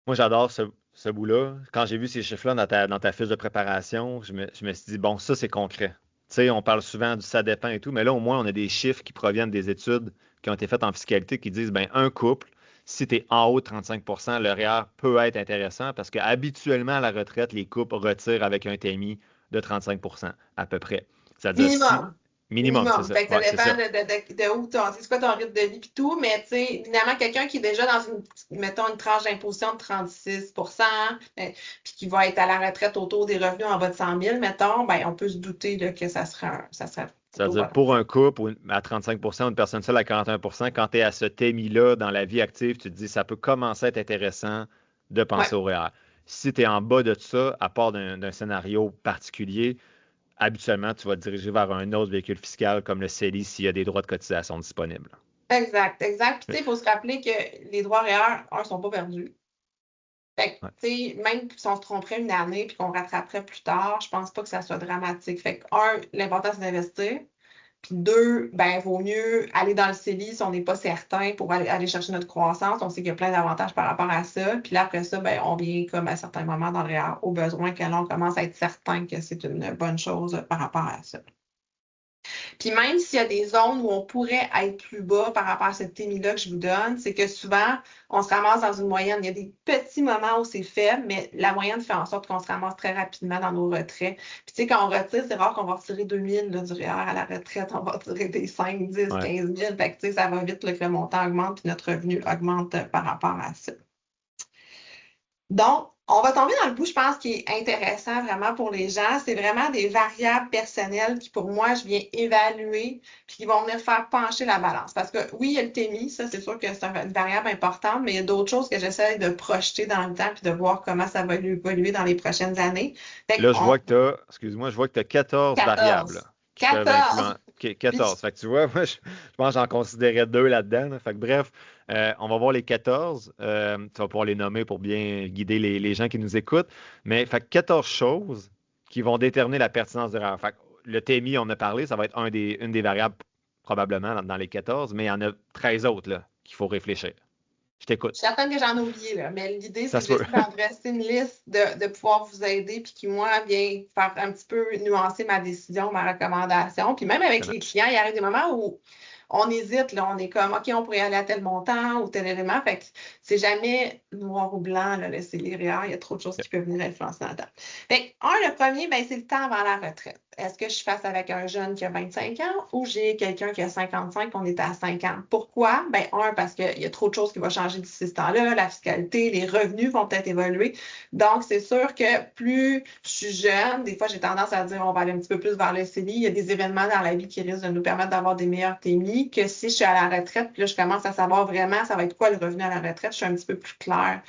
Moi, j'adore ce bout-là. Quand j'ai vu ces chiffres-là dans ta fiche de préparation, je me suis dit, bon, ça, c'est concret. Tu sais, on parle souvent du ça dépend et tout, mais là, au moins, on a des chiffres qui proviennent des études qui ont été faites en fiscalité qui disent, ben, un couple, si tu es en haut de 35%, le REER peut être intéressant parce qu'habituellement, à la retraite, les couples retirent avec un TMI de 35% à peu près. C'est-à-dire, Minimum. Minimum, c'est Minimum. ça. Fait que ça Ouais, c'est dépend ça. de où c'est quoi ton rythme de vie et tout. Mais tu sais, évidemment, quelqu'un qui est déjà dans mettons, une tranche d'imposition de 36 puis qui va être à la retraite autour des revenus en bas de 100 000, mettons, ben, on peut se douter là, que ça serait plutôt C'est-à-dire, relatif. pour un couple à 35 ou une personne seule à 41 quand tu es à ce TMI-là dans la vie active, tu te dis ça peut commencer à être intéressant de Ouais. penser au REER. Si tu es en bas de ça, à part d'un scénario particulier, habituellement, tu vas te diriger vers un autre véhicule fiscal comme le CELI s'il y a des droits de cotisation disponibles. Exact, exact. Puis tu sais, il faut se rappeler que les droits REER, sont pas perdus. Fait que, Ouais. tu sais, même si on se tromperait une année puis qu'on rattraperait plus tard, je pense pas que ça soit dramatique. Fait que, l'important, c'est d'investir. Puis deux, ben, vaut mieux aller dans le CELI si on n'est pas certain pour aller chercher notre croissance. On sait qu'il y a plein d'avantages par rapport à ça. Puis là, après ça, ben, on vient comme à certains moments dans le REER au besoin que l'on commence à être certain que c'est une bonne chose par rapport à ça. Puis même s'il y a des zones où on pourrait être plus bas par rapport à cette TMI-là que je vous donne, c'est que souvent, on se ramasse dans une moyenne. Il y a des petits moments où c'est faible, mais la moyenne fait en sorte qu'on se ramasse très rapidement dans nos retraits. Puis tu sais, quand on retire, c'est rare qu'on va retirer 2000 là, du REER à la retraite. On va retirer des 5, 10, Ouais. 15 000. Fait que tu sais, ça va vite là, que le montant augmente puis notre revenu augmente par rapport à ça. Donc, on va tomber dans le bout, je pense, qui est intéressant vraiment pour les gens. C'est vraiment des variables personnelles qui, pour moi, je viens évaluer puis qui vont venir faire pencher la balance. Parce que oui, il y a le TMI, ça, c'est sûr que c'est une variable importante, mais il y a d'autres choses que j'essaie de projeter dans le temps puis de voir comment ça va évoluer dans les prochaines années. Fait Là, qu'on, excuse-moi, je vois que tu as 14 variables 14. là, qui peuvent 14! influencer. 14. Fait que tu vois, moi, je pense que j'en considérais deux là-dedans. Fait que bref, on va voir les 14. Tu vas pouvoir les nommer pour bien guider les gens qui nous écoutent. Mais fait que 14 choses qui vont déterminer la pertinence de l'erreur. Fait que le TMI, on en a parlé, ça va être une des variables probablement dans les 14, mais il y en a 13 autres là, qu'il faut réfléchir. Je Je t'écoute. suis certaine que j'en ai oublié, là, mais l'idée, Ça c'est que se peut. j'essaie d'en dresser une liste de pouvoir vous aider, puis qui, moi, vient faire un petit peu nuancer ma décision, ma recommandation. Puis même avec Excellent. les clients, il arrive des moments où on hésite, là, on est comme, OK, on pourrait aller à tel montant ou tel élément. Fait que c'est jamais noir ou blanc, là, c'est linéaire, il y a trop de choses qui peuvent venir influencer la date. Fait que, le premier, ben, c'est le temps avant la retraite. Est-ce que je suis face avec un jeune qui a 25 ans ou j'ai quelqu'un qui a 55, on est à 50? Pourquoi? Ben, parce qu'il y a trop de choses qui vont changer d'ici ce temps-là, la fiscalité, les revenus vont peut-être évoluer. Donc, c'est sûr que plus je suis jeune, des fois, j'ai tendance à dire on va aller un petit peu plus vers le CELI. Il y a des événements dans la vie qui risquent de nous permettre d'avoir des meilleurs TMI que si je suis à la retraite, puis là, je commence à savoir vraiment ça va être quoi le revenu à la retraite, je suis un petit peu plus claire.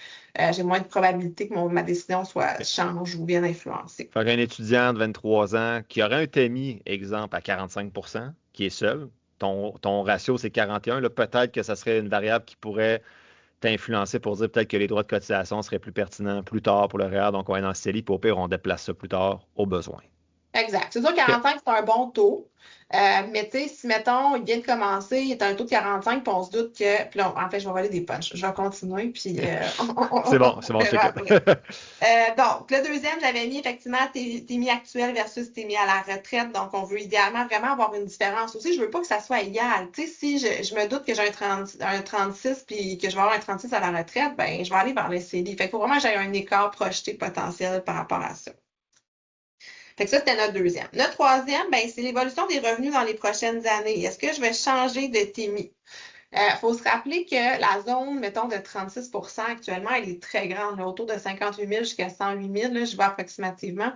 J'ai moins de probabilité que ma décision change ou bien influencée. Fait qu'un étudiant de 23 ans qui aurait un TMI, exemple, à 45 qui est seul, ton ratio c'est 41, là, peut-être que ça serait une variable qui pourrait t'influencer pour dire peut-être que les droits de cotisation seraient plus pertinents plus tard pour le REER, donc on va dans le CELI, puis au pire, on déplace ça plus tard au besoin. Exact. C'est sûr que OK. 45, c'est un bon taux. Mais tu sais, si, mettons, il vient de commencer, il est à un taux de 45, puis on se doute que. Puis là, en fait, je vais voler des punchs. Je vais continuer, puis C'est on bon, je verra t'écoute. après. Donc, le deuxième, j'avais mis effectivement TMI actuel versus TMI à la retraite. Donc, on veut idéalement vraiment avoir une différence. Aussi, je veux pas que ça soit égal. Tu sais, si je me doute que j'ai un 36 puis que je vais avoir un 36 à la retraite, ben, je vais aller vers le CELI. Fait qu'il faut vraiment que j'aie un écart projeté potentiel par rapport à ça. Fait que ça, c'était notre deuxième. Notre troisième, ben, c'est l'évolution des revenus dans les prochaines années. Est-ce que je vais changer de TMI? Faut se rappeler que la zone, mettons, de 36 actuellement, elle est très grande, là, autour de 58 000 jusqu'à 108 000, là, je vois approximativement.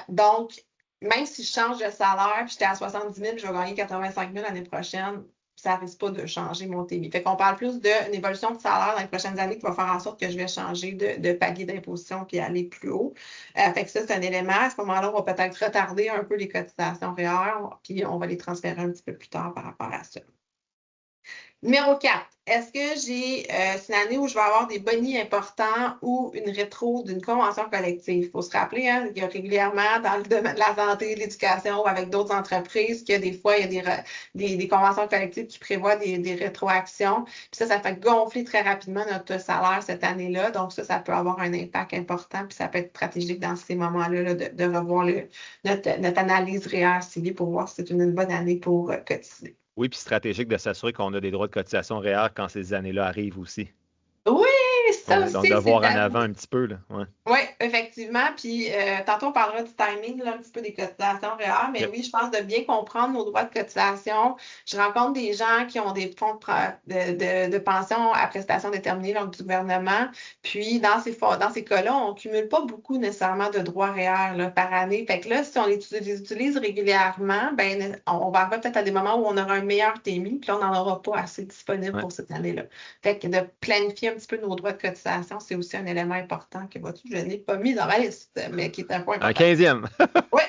Donc, même si je change de salaire, puis j'étais à 70 000, puis je vais gagner 85 000 l'année prochaine, ça risque pas de changer mon TMI. Fait qu'on parle plus d'une évolution de salaire dans les prochaines années qui va faire en sorte que je vais changer de palier d'imposition puis aller plus haut. Fait que ça, c'est un élément. À ce moment-là, on va peut-être retarder un peu les cotisations REER, puis on va les transférer un petit peu plus tard par rapport à ça. Numéro 4, est-ce que c'est une année où je vais avoir des bonnies importants ou une rétro d'une convention collective? Il faut se rappeler, hein, il y a régulièrement dans le domaine de la santé, de l'éducation ou avec d'autres entreprises que des fois, il y a des conventions collectives qui prévoient des rétroactions. Puis ça fait gonfler très rapidement notre salaire cette année-là. Donc ça peut avoir un impact important. Puis ça peut être stratégique dans ces moments-là là, de revoir notre analyse réelle civile pour voir si c'est une bonne année pour cotiser. Oui, puis stratégique de s'assurer qu'on a des droits de cotisation REER quand ces années-là arrivent aussi. Oui, ça Ouais, donc aussi, de c'est voir en avant un petit peu, là. Ouais. oui, effectivement. Puis tantôt, on parlera du timing, là, un petit peu des cotisations réelles. Mais OK. oui, je pense de bien comprendre nos droits de cotisation. Je rencontre des gens qui ont des fonds de pension à prestations déterminées donc du gouvernement. Puis dans ces cas-là, on ne cumule pas beaucoup nécessairement de droits réels là, par année. Fait que là, si on les utilise régulièrement, ben, on va arriver peut-être à des moments où on aura un meilleur TMI, puis là, on n'en aura pas assez disponible Ouais. pour cette année-là. Fait que de planifier un petit peu nos droits de cotisation, c'est aussi un élément important que vois-tu, je n'ai pas mis dans ma liste, mais qui est un point Un important. 15e. Oui.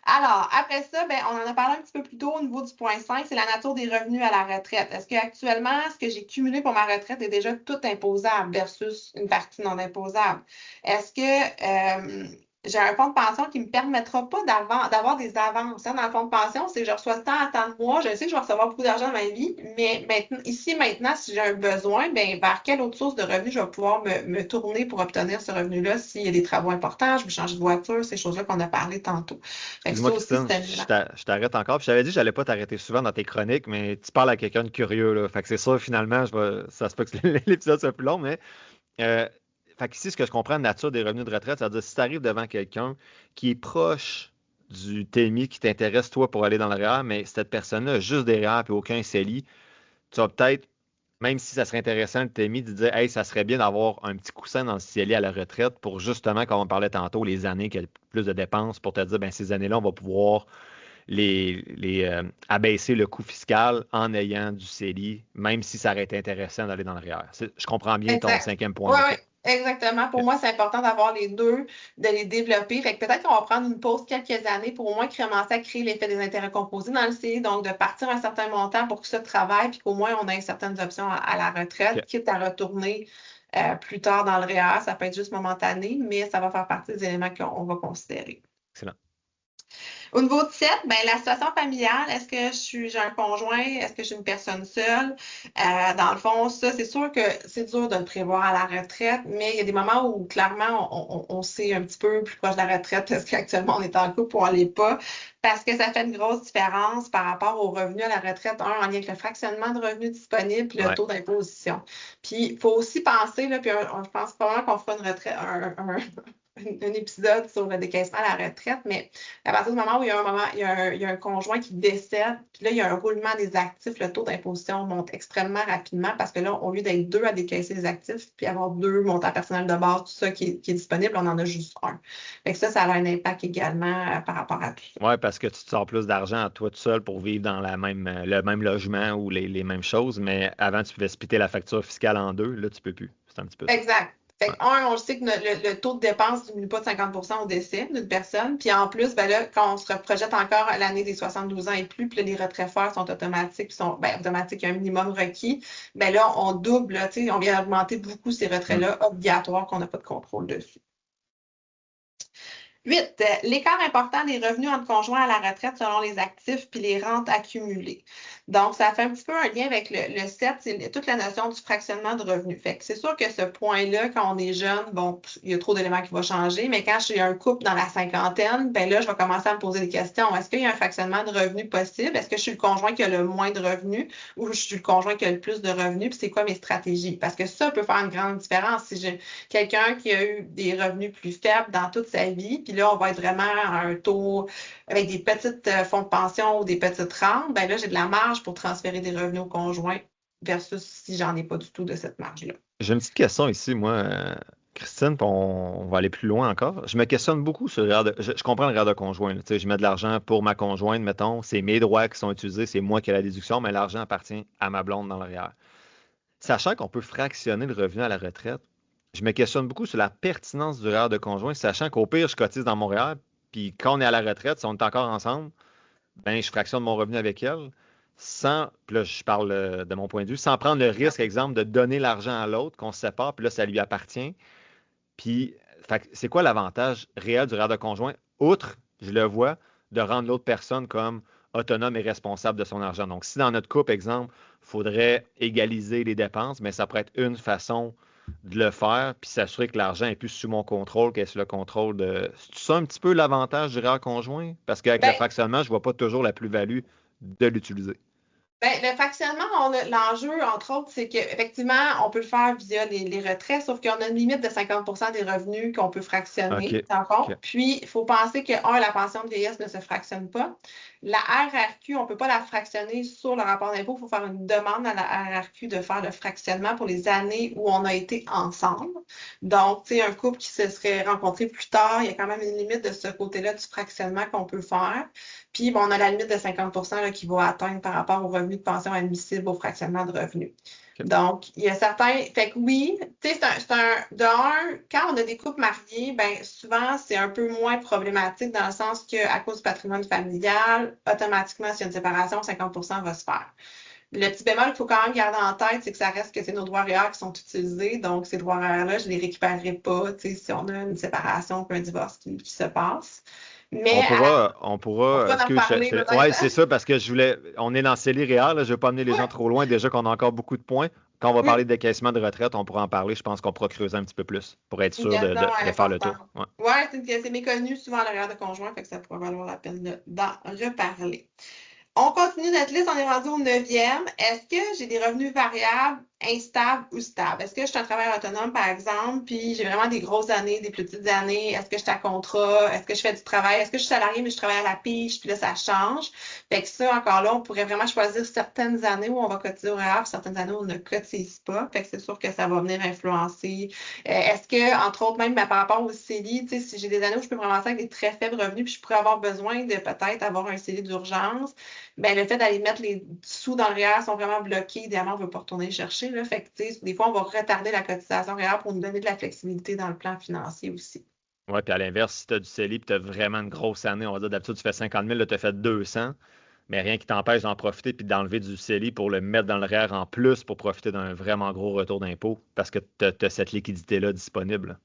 Alors, après ça, ben, on en a parlé un petit peu plus tôt au niveau du point 5, c'est la nature des revenus à la retraite. Est-ce qu'actuellement, ce que j'ai cumulé pour ma retraite est déjà tout imposable versus une partie non imposable? Est-ce que j'ai un fonds de pension qui ne me permettra pas d'avoir des avances? Hein? Dans le fonds de pension, c'est je reçois tant à tant de mois, je sais que je vais recevoir beaucoup d'argent dans ma vie, mais maintenant, si j'ai un besoin, ben, vers quelle autre source de revenus je vais pouvoir me tourner pour obtenir ce revenu-là s'il y a des travaux importants, je veux changer de voiture, ces choses-là qu'on a parlé tantôt. Fait que Excuse-moi, ça aussi, Christine, c'est un élément. je t'arrête encore. Puis je t'avais dit que j'allais pas t'arrêter souvent dans tes chroniques, mais tu parles à quelqu'un de curieux, là. Fait que c'est sûr, finalement, ça se peut que l'épisode soit plus long, mais euh, fait que ici, ce que je comprends de nature des revenus de retraite, c'est-à-dire si tu arrives devant quelqu'un qui est proche du TMI qui t'intéresse, toi, pour aller dans le REER, mais cette personne-là a juste des REER et aucun CELI, tu vas peut-être, même si ça serait intéressant, le TMI, de dire, hey, ça serait bien d'avoir un petit coussin dans le CELI à la retraite pour justement, comme on parlait tantôt, les années qu'il y a plus de dépenses, pour te dire, ben, ces années-là, on va pouvoir abaisser le coût fiscal en ayant du CELI, même si ça aurait été intéressant d'aller dans le REER. Je comprends bien ton Exact. cinquième point. Oui, OK. oui, exactement. Pour OK. moi, c'est important d'avoir les deux, de les développer. Fait que peut-être qu'on va prendre une pause quelques années pour au moins commencer à créer l'effet des intérêts composés dans le CELI, donc de partir un certain montant pour que ça travaille, puis qu'au moins on ait certaines options à la retraite, OK. quitte à retourner plus tard dans le REER. Ça peut être juste momentané, mais ça va faire partie des éléments qu'on va considérer. Excellent. Au niveau de 7, ben, la situation familiale, est-ce que j'ai un conjoint? Est-ce que je suis une personne seule? Dans le fond, ça, c'est sûr que c'est dur de le prévoir à la retraite, mais il y a des moments où clairement on sait un petit peu plus proche de la retraite parce qu'actuellement on est en couple ou on l'est pas, parce que ça fait une grosse différence par rapport aux revenus à la retraite, en lien avec le fractionnement de revenus disponibles, puis le Ouais. taux d'imposition. Puis il faut aussi penser, là, puis je pense probablement qu'on fera une retraite, un épisode sur le décaissement à la retraite, mais à partir du moment où il y a un conjoint qui décède, puis là, il y a un roulement des actifs, le taux d'imposition monte extrêmement rapidement parce que là, au lieu d'être deux à décaisser les actifs, puis avoir deux montants personnels de base, tout ça qui est disponible, on en a juste un. Fait que ça a un impact également par rapport à tout ça. Ouais, parce que tu te sors plus d'argent à toi tout seul pour vivre dans le même logement ou les mêmes choses, mais avant, tu pouvais splitter la facture fiscale en deux. Là, tu peux plus. C'est un petit peu ça. Exact. Fait Ouais. que, on le sait que le taux de dépense ne diminue pas de 50% au décès d'une personne. Puis en plus, ben là, quand on se projette encore à l'année des 72 ans et plus, puis là, les retraits forts sont automatiques, puis sont ben, automatiques, il y a un minimum requis, ben là, on double, là, tu sais, on vient augmenter beaucoup ces Mm. retraits-là obligatoires qu'on n'a pas de contrôle dessus. 8. L'écart important des revenus entre conjoints à la retraite selon les actifs puis les rentes accumulées. Donc, ça fait un petit peu un lien avec le 7, c'est toute la notion du fractionnement de revenus. Fait que c'est sûr que ce point-là, quand on est jeune, bon, il y a trop d'éléments qui vont changer, mais quand j'ai un couple dans la cinquantaine, ben là, je vais commencer à me poser des questions. Est-ce qu'il y a un fractionnement de revenus possible? Est-ce que je suis le conjoint qui a le moins de revenus ou je suis le conjoint qui a le plus de revenus? Puis c'est quoi mes stratégies? Parce que ça peut faire une grande différence. Si j'ai quelqu'un qui a eu des revenus plus faibles dans toute sa vie, puis là, on va être vraiment à un taux avec des petites fonds de pension ou des petites rentes, ben là, j'ai de la marge pour transférer des revenus au conjoint versus si j'en ai pas du tout de cette marge-là. J'ai une petite question ici, moi, Christine, puis on va aller plus loin encore. Je me questionne beaucoup sur le REER je comprends le REER de conjoint. Là. Tu sais, je mets de l'argent pour ma conjointe, mettons. C'est mes droits qui sont utilisés, c'est moi qui ai la déduction, mais l'argent appartient à ma blonde dans le REER. Sachant qu'on peut fractionner le revenu à la retraite, je me questionne beaucoup sur la pertinence du REER de conjoint, sachant qu'au pire, je cotise dans mon REER, puis quand on est à la retraite, si on est encore ensemble, ben, je fractionne mon revenu avec elle, sans, puis là, je parle de mon point de vue, sans prendre le risque, exemple, de donner l'argent à l'autre, qu'on se sépare, puis là, ça lui appartient. Puis, c'est quoi l'avantage réel du REER de conjoint, outre, je le vois, de rendre l'autre personne comme autonome et responsable de son argent. Donc, si dans notre couple, exemple, il faudrait égaliser les dépenses, mais ça pourrait être une façon de le faire, puis s'assurer que l'argent est plus sous mon contrôle qu'est sous le contrôle de. C'est ça un petit peu l'avantage du REER conjoint? Parce qu'avec le Ben, fractionnement, je ne vois pas toujours la plus-value de l'utiliser. Ben, le fractionnement, l'enjeu, entre autres, c'est qu'effectivement, on peut le faire via les retraits, sauf qu'on a une limite de 50% des revenus qu'on peut OK. fractionner, dans le fond. OK. Puis, il faut penser que, la pension de vieillesse ne se fractionne pas. La RRQ, on ne peut pas la fractionner sur le rapport d'impôt. Il faut faire une demande à la RRQ de faire le fractionnement pour les années où on a été ensemble. Donc, tu sais, un couple qui se serait rencontré plus tard, il y a quand même une limite de ce côté-là du fractionnement qu'on peut faire. Puis, bon, on a la limite de 50% là, qui va atteindre par rapport aux revenus de pension admissibles au fractionnement de revenus. OK. Donc, il y a certains. Fait que oui, tu sais, quand on a des couples mariés, ben souvent, c'est un peu moins problématique dans le sens qu'à cause du patrimoine familial, automatiquement, s'il y a une séparation, 50% va se faire. Le petit bémol qu'il faut quand même garder en tête, c'est que ça reste que c'est nos droits REER qui sont utilisés. Donc, ces droits REER-là, je ne les récupérerai pas, tu sais, si on a une séparation ou un divorce qui se passe. Mais On on pourra, pourra en reparler ouais, peut-être. c'est ça, parce que on est dans CELI réel, là, je ne veux pas amener les gens Oui, trop loin, déjà qu'on a encore beaucoup de points. Quand on va parler oui. de décaissement de retraite, on pourra en parler, je pense qu'on pourra creuser un petit peu plus pour être Une sûr question de faire le importante. tour. Ouais. Ouais, c'est méconnu souvent à l'arrière de conjoint, fait que ça pourrait valoir la peine d'en reparler. On continue notre liste, on est rendu au 9e. Est-ce que j'ai des revenus variables, instables ou stables? Est-ce que je suis un travailleur autonome, par exemple, puis j'ai vraiment des grosses années, des plus petites années? Est-ce que je suis à contrat? Est-ce que je fais du travail? Est-ce que je suis salarié, mais je travaille à la pige, puis là, ça change? Fait que ça, encore là, on pourrait vraiment choisir certaines années où on va cotiser au REER, puis certaines années où on ne cotise pas. Fait que c'est sûr que ça va venir influencer. Est-ce que, entre autres, même par rapport au CELI, tu sais, si j'ai des années où je peux me ramasser avec des très faibles revenus, puis je pourrais avoir besoin de peut-être avoir un CELI d'urgence, ben, le fait d'aller mettre les sous dans le REER sont vraiment bloqués. Idéalement, on ne veut pas retourner les chercher. Là. Fait que, des fois, on va retarder la cotisation REER pour nous donner de la flexibilité dans le plan financier aussi. Ouais, puis à l'inverse, si tu as du CELI et tu as vraiment une grosse année, on va dire d'habitude tu fais 50 000, là tu as fait 200, mais rien qui t'empêche d'en profiter puis d'enlever du CELI pour le mettre dans le REER en plus pour profiter d'un vraiment gros retour d'impôt parce que tu as cette liquidité-là disponible.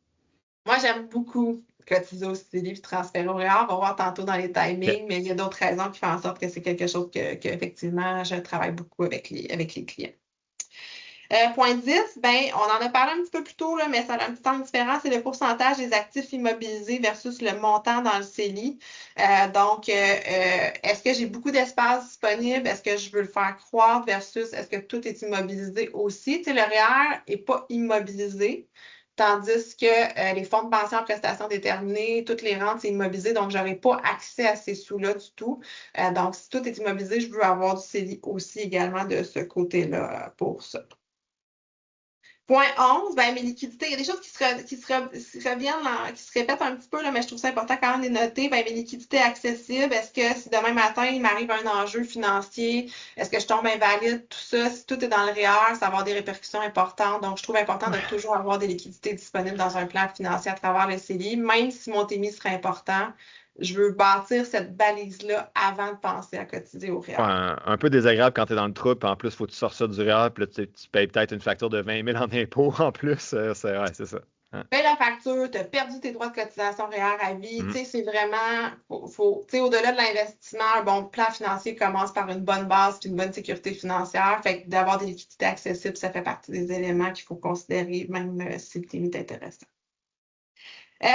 Moi, j'aime beaucoup cotiser au CELI puis transférer au REER. On va voir tantôt dans les OK. timings, mais il y a d'autres raisons qui font en sorte que c'est quelque chose que effectivement, je travaille beaucoup avec les clients. Point 10, ben, on en a parlé un petit peu plus tôt, là, mais ça a un petit temps différent, c'est le pourcentage des actifs immobilisés versus le montant dans le CELI. Est-ce que j'ai beaucoup d'espace disponible? Est-ce que je veux le faire croître versus est-ce que tout est immobilisé aussi? Tu sais, le REER n'est pas immobilisé. Tandis que les fonds de pension en prestations déterminées, toutes les rentes, c'est immobilisé, donc je n'aurai pas accès à ces sous-là du tout. Donc, si tout est immobilisé, je veux avoir du CELI aussi également de ce côté-là pour ça. Point 11, ben, mes liquidités, il y a des choses qui reviennent, qui se répètent un petit peu, là, mais je trouve ça important quand même de les noter. Ben, mes liquidités accessibles, est-ce que si demain matin, il m'arrive un enjeu financier, est-ce que je tombe invalide, tout ça, si tout est dans le REER, ça va avoir des répercussions importantes. Donc, je trouve important de toujours avoir des liquidités disponibles dans un plan financier à travers le CELI, même si mon TMI serait important. Je veux bâtir cette balise-là avant de penser à cotiser au Ouais, REER. un peu désagréable quand tu es dans le trou, puis en plus, il faut que tu sortes ça du REER, puis là, tu payes peut-être une facture de 20 000 en impôts en plus. Ouais, c'est ça. Hein. Paye la facture, tu as perdu tes droits de cotisation REER à vie. Mhm. Tu sais, c'est vraiment, tu sais, au-delà de l'investissement, un bon plan financier commence par une bonne base et une bonne sécurité financière. Fait que d'avoir des liquidités accessibles, ça fait partie des éléments qu'il faut considérer, même si le thème est intéressant.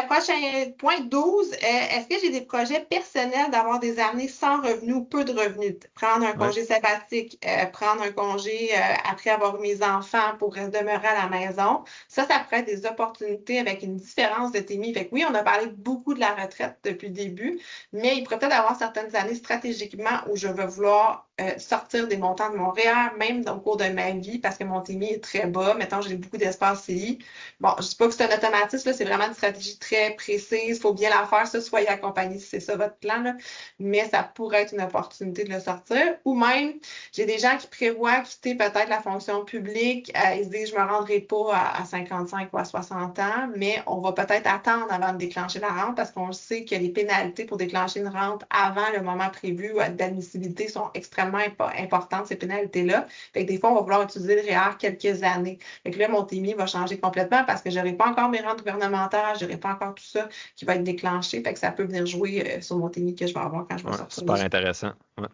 Prochain point 12, est-ce que j'ai des projets personnels d'avoir des années sans revenus ou peu de revenus? Prendre un Ouais. congé sabbatique, prendre un congé après avoir eu mes enfants pour demeurer à la maison. Ça pourrait être des opportunités avec une différence de TMI. Fait que oui, on a parlé beaucoup de la retraite depuis le début, mais il pourrait peut-être avoir certaines années stratégiquement où je vais vouloir sortir des montants de mon REER, même au cours de ma vie, parce que mon TMI est très bas. Mettons, j'ai beaucoup d'espace CI. Bon, je ne dis pas que c'est un automatisme, c'est vraiment une stratégie très précise. Il faut bien la faire, ça, soyez accompagné si c'est ça votre plan, là. Mais ça pourrait être une opportunité de le sortir. Ou même, j'ai des gens qui prévoient quitter peut-être la fonction publique. Ils se disent, je ne me rendrai pas à 55 ou à 60 ans, mais on va peut-être attendre avant de déclencher la rente parce qu'on sait que les pénalités pour déclencher une rente avant le moment prévu d'admissibilité sont extrêmement importantes, ces pénalités-là. Fait que des fois, on va vouloir utiliser le REER quelques années. Fait que là, mon TMI va changer complètement parce que je n'aurai pas encore mes rentes gouvernementales, je n'aurai pas encore tout ça qui va être déclenché. Fait que ça peut venir jouer sur mon TMI que je vais avoir quand je vais Ouais, sortir super les sous. intéressant. Ouais.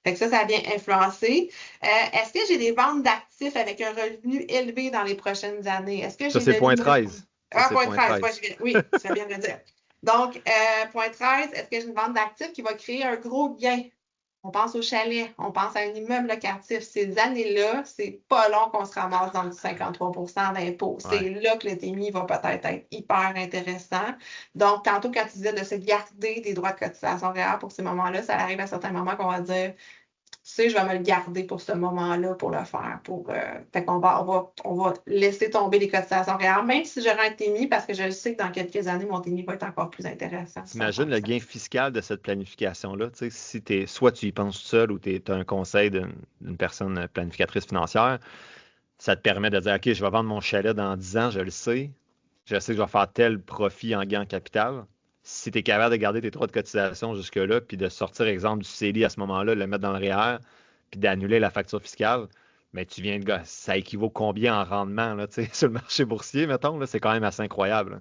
Fait que ça vient influencer. Est-ce que j'ai des ventes d'actifs avec un revenu élevé dans les prochaines années? Est-ce que Ça, j'ai c'est de point l'immobilier? 13. Ça, Ah, c'est point point 13, treize. oui, ça vient de le dire. Donc, point 13, est-ce que j'ai une vente d'actifs qui va créer un gros gain On pense au chalet, on pense à un immeuble locatif. Ces années-là, c'est pas long qu'on se ramasse dans le 53% d'impôt. Ouais. C'est là que le TMI va peut-être être hyper intéressant. Donc, tantôt, quand tu disais de se garder des droits de cotisation réelle pour ces moments-là, ça arrive à certains moments qu'on va dire, tu sais, je vais me le garder pour ce moment-là, pour le faire. Fait qu'on va laisser tomber les cotisations réelles, même si j'aurai un TMI, parce que je sais que dans quelques années, mon TMI va être encore plus intéressant. T'imagines le gain fiscal de cette planification-là, tu sais, si soit tu y penses tout seul ou tu as un conseil d'une personne planificatrice financière, ça te permet de dire, OK, je vais vendre mon chalet dans 10 ans, je sais que je vais faire tel profit en gain en capital. Si tu es capable de garder tes droits de cotisation jusque-là, puis de sortir, exemple, du CELI à ce moment-là, le mettre dans le REER, puis d'annuler la facture fiscale, mais ça équivaut combien en rendement là, tu sais, sur le marché boursier, mettons, là, c'est quand même assez incroyable. Là.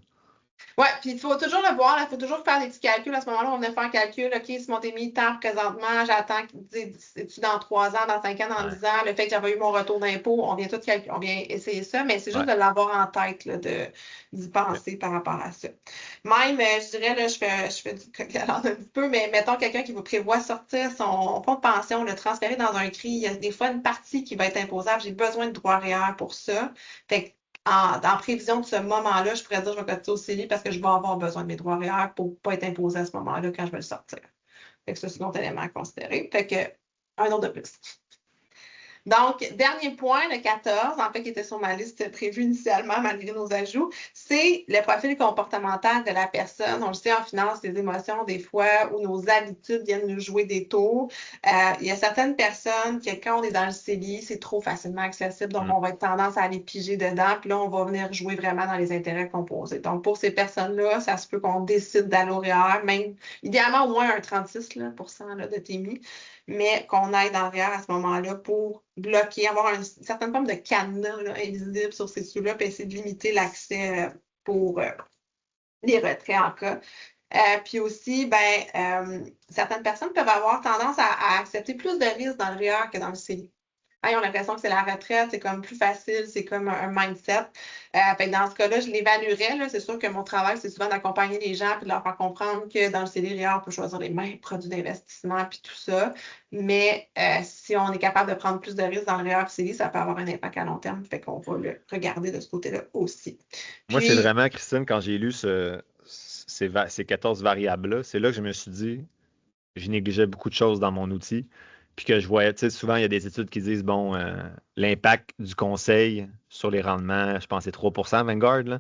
Ouais, puis il faut toujours le voir, il faut toujours faire des petits calculs. À ce moment-là, on venait faire un calcul. OK, si mon TMI tant présentement, j'attends, c'est-tu dans 3 ans, dans 5 ans, dans Ouais. 10 ans, le fait que j'avais eu mon retour d'impôt, on vient tout calculer, on vient essayer ça, mais c'est juste de l'avoir en tête, là, d'y penser par rapport à ça. Même, je dirais, là, je fais du coq à l'âne un petit peu, mais mettons quelqu'un qui vous prévoit sortir son fonds de pension, le transférer dans un CRI, il y a des fois une partie qui va être imposable. J'ai besoin de droits REER pour ça. Fait que en prévision de ce moment-là, je pourrais dire que je vais cotiser au CELI parce que je vais avoir besoin de mes droits REER pour ne pas être imposé à ce moment-là quand je vais le sortir. Fait que ça, c'est un autre élément à considérer. Fait que, un autre de plus. Donc, dernier point, le 14, en fait, qui était sur ma liste prévue initialement malgré nos ajouts, c'est le profil comportemental de la personne. On le sait en finance, les émotions, des fois, où nos habitudes viennent nous jouer des tours. Il y a certaines personnes qui, quand on est dans le CELI, c'est trop facilement accessible, donc on va être tendance à aller piger dedans, puis là, on va venir jouer vraiment dans les intérêts composés. Donc, pour ces personnes-là, ça se peut qu'on décide d'aller au REER, même idéalement au moins un 36 là, de TMI, mais qu'on aille dans le REER à ce moment-là pour bloquer, avoir une certaine forme de cadenas là, invisible sur ces sous-là, puis essayer de limiter l'accès pour les retraits en cas. Puis aussi, certaines personnes peuvent avoir tendance à accepter plus de risques dans le REER que dans le CELI. Ils ont l'impression que c'est la retraite, c'est comme plus facile, c'est comme un mindset. Fait que dans ce cas-là, je l'évaluerais. Là. C'est sûr que mon travail, c'est souvent d'accompagner les gens et de leur faire comprendre que dans le CELI REER, on peut choisir les mêmes produits d'investissement puis tout ça. Mais si on est capable de prendre plus de risques dans le REER et CELI, ça peut avoir un impact à long terme. Fait qu'on va le regarder de ce côté-là aussi. Moi, c'est Puis, vraiment, Christine, quand j'ai lu ces 14 variables-là, c'est là que je me suis dit, je négligeais beaucoup de choses dans mon outil. Puis que je voyais, tu sais, souvent, il y a des études qui disent, bon, l'impact du conseil sur les rendements, je pense que c'est 3% Vanguard, là.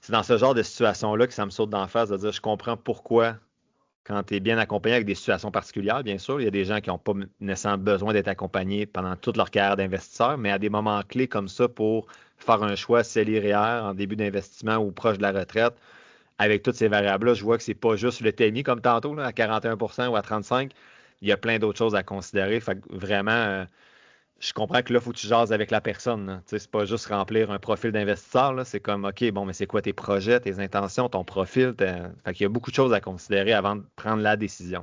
C'est dans ce genre de situation-là que ça me saute d'en face de dire, je comprends pourquoi, quand tu es bien accompagné avec des situations particulières, bien sûr, il y a des gens qui n'ont pas nécessairement besoin d'être accompagnés pendant toute leur carrière d'investisseur, mais à des moments clés comme ça pour faire un choix CELI-REER en début d'investissement ou proche de la retraite, avec toutes ces variables-là, je vois que c'est pas juste le TMI comme tantôt, là, à 41% ou à 35%. Il y a plein d'autres choses à considérer. Fait que vraiment, je comprends que là, il faut que tu jases avec la personne. Là. Tu sais, c'est pas juste remplir un profil d'investisseur. Là. C'est comme, OK, bon, mais c'est quoi tes projets, tes intentions, ton profil? Fait qu'il y a beaucoup de choses à considérer avant de prendre la décision.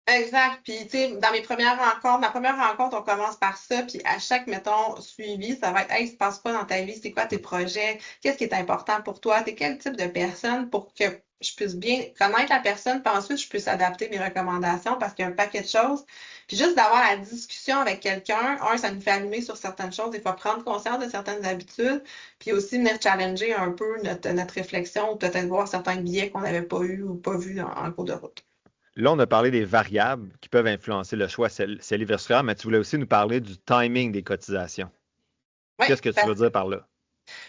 exact. Puis, tu sais, dans ma première rencontre, on commence par ça. Puis, à chaque, mettons, suivi, ça va être, hey, il se passe quoi dans ta vie? C'est quoi tes projets? Qu'est-ce qui est important pour toi? T'es quel type de personne pour que je puisse bien connaître la personne, puis ensuite, je puisse adapter mes recommandations parce qu'il y a un paquet de choses. Puis, juste d'avoir la discussion avec quelqu'un, ça nous fait allumer sur certaines choses, des fois prendre conscience de certaines habitudes, puis aussi venir challenger un peu notre réflexion ou peut-être voir certains biais qu'on n'avait pas eu ou pas vus en cours de route. Là, on a parlé des variables qui peuvent influencer le choix CELI versus REER, mais tu voulais aussi nous parler du timing des cotisations. Oui, Qu'est-ce que tu veux dire par là?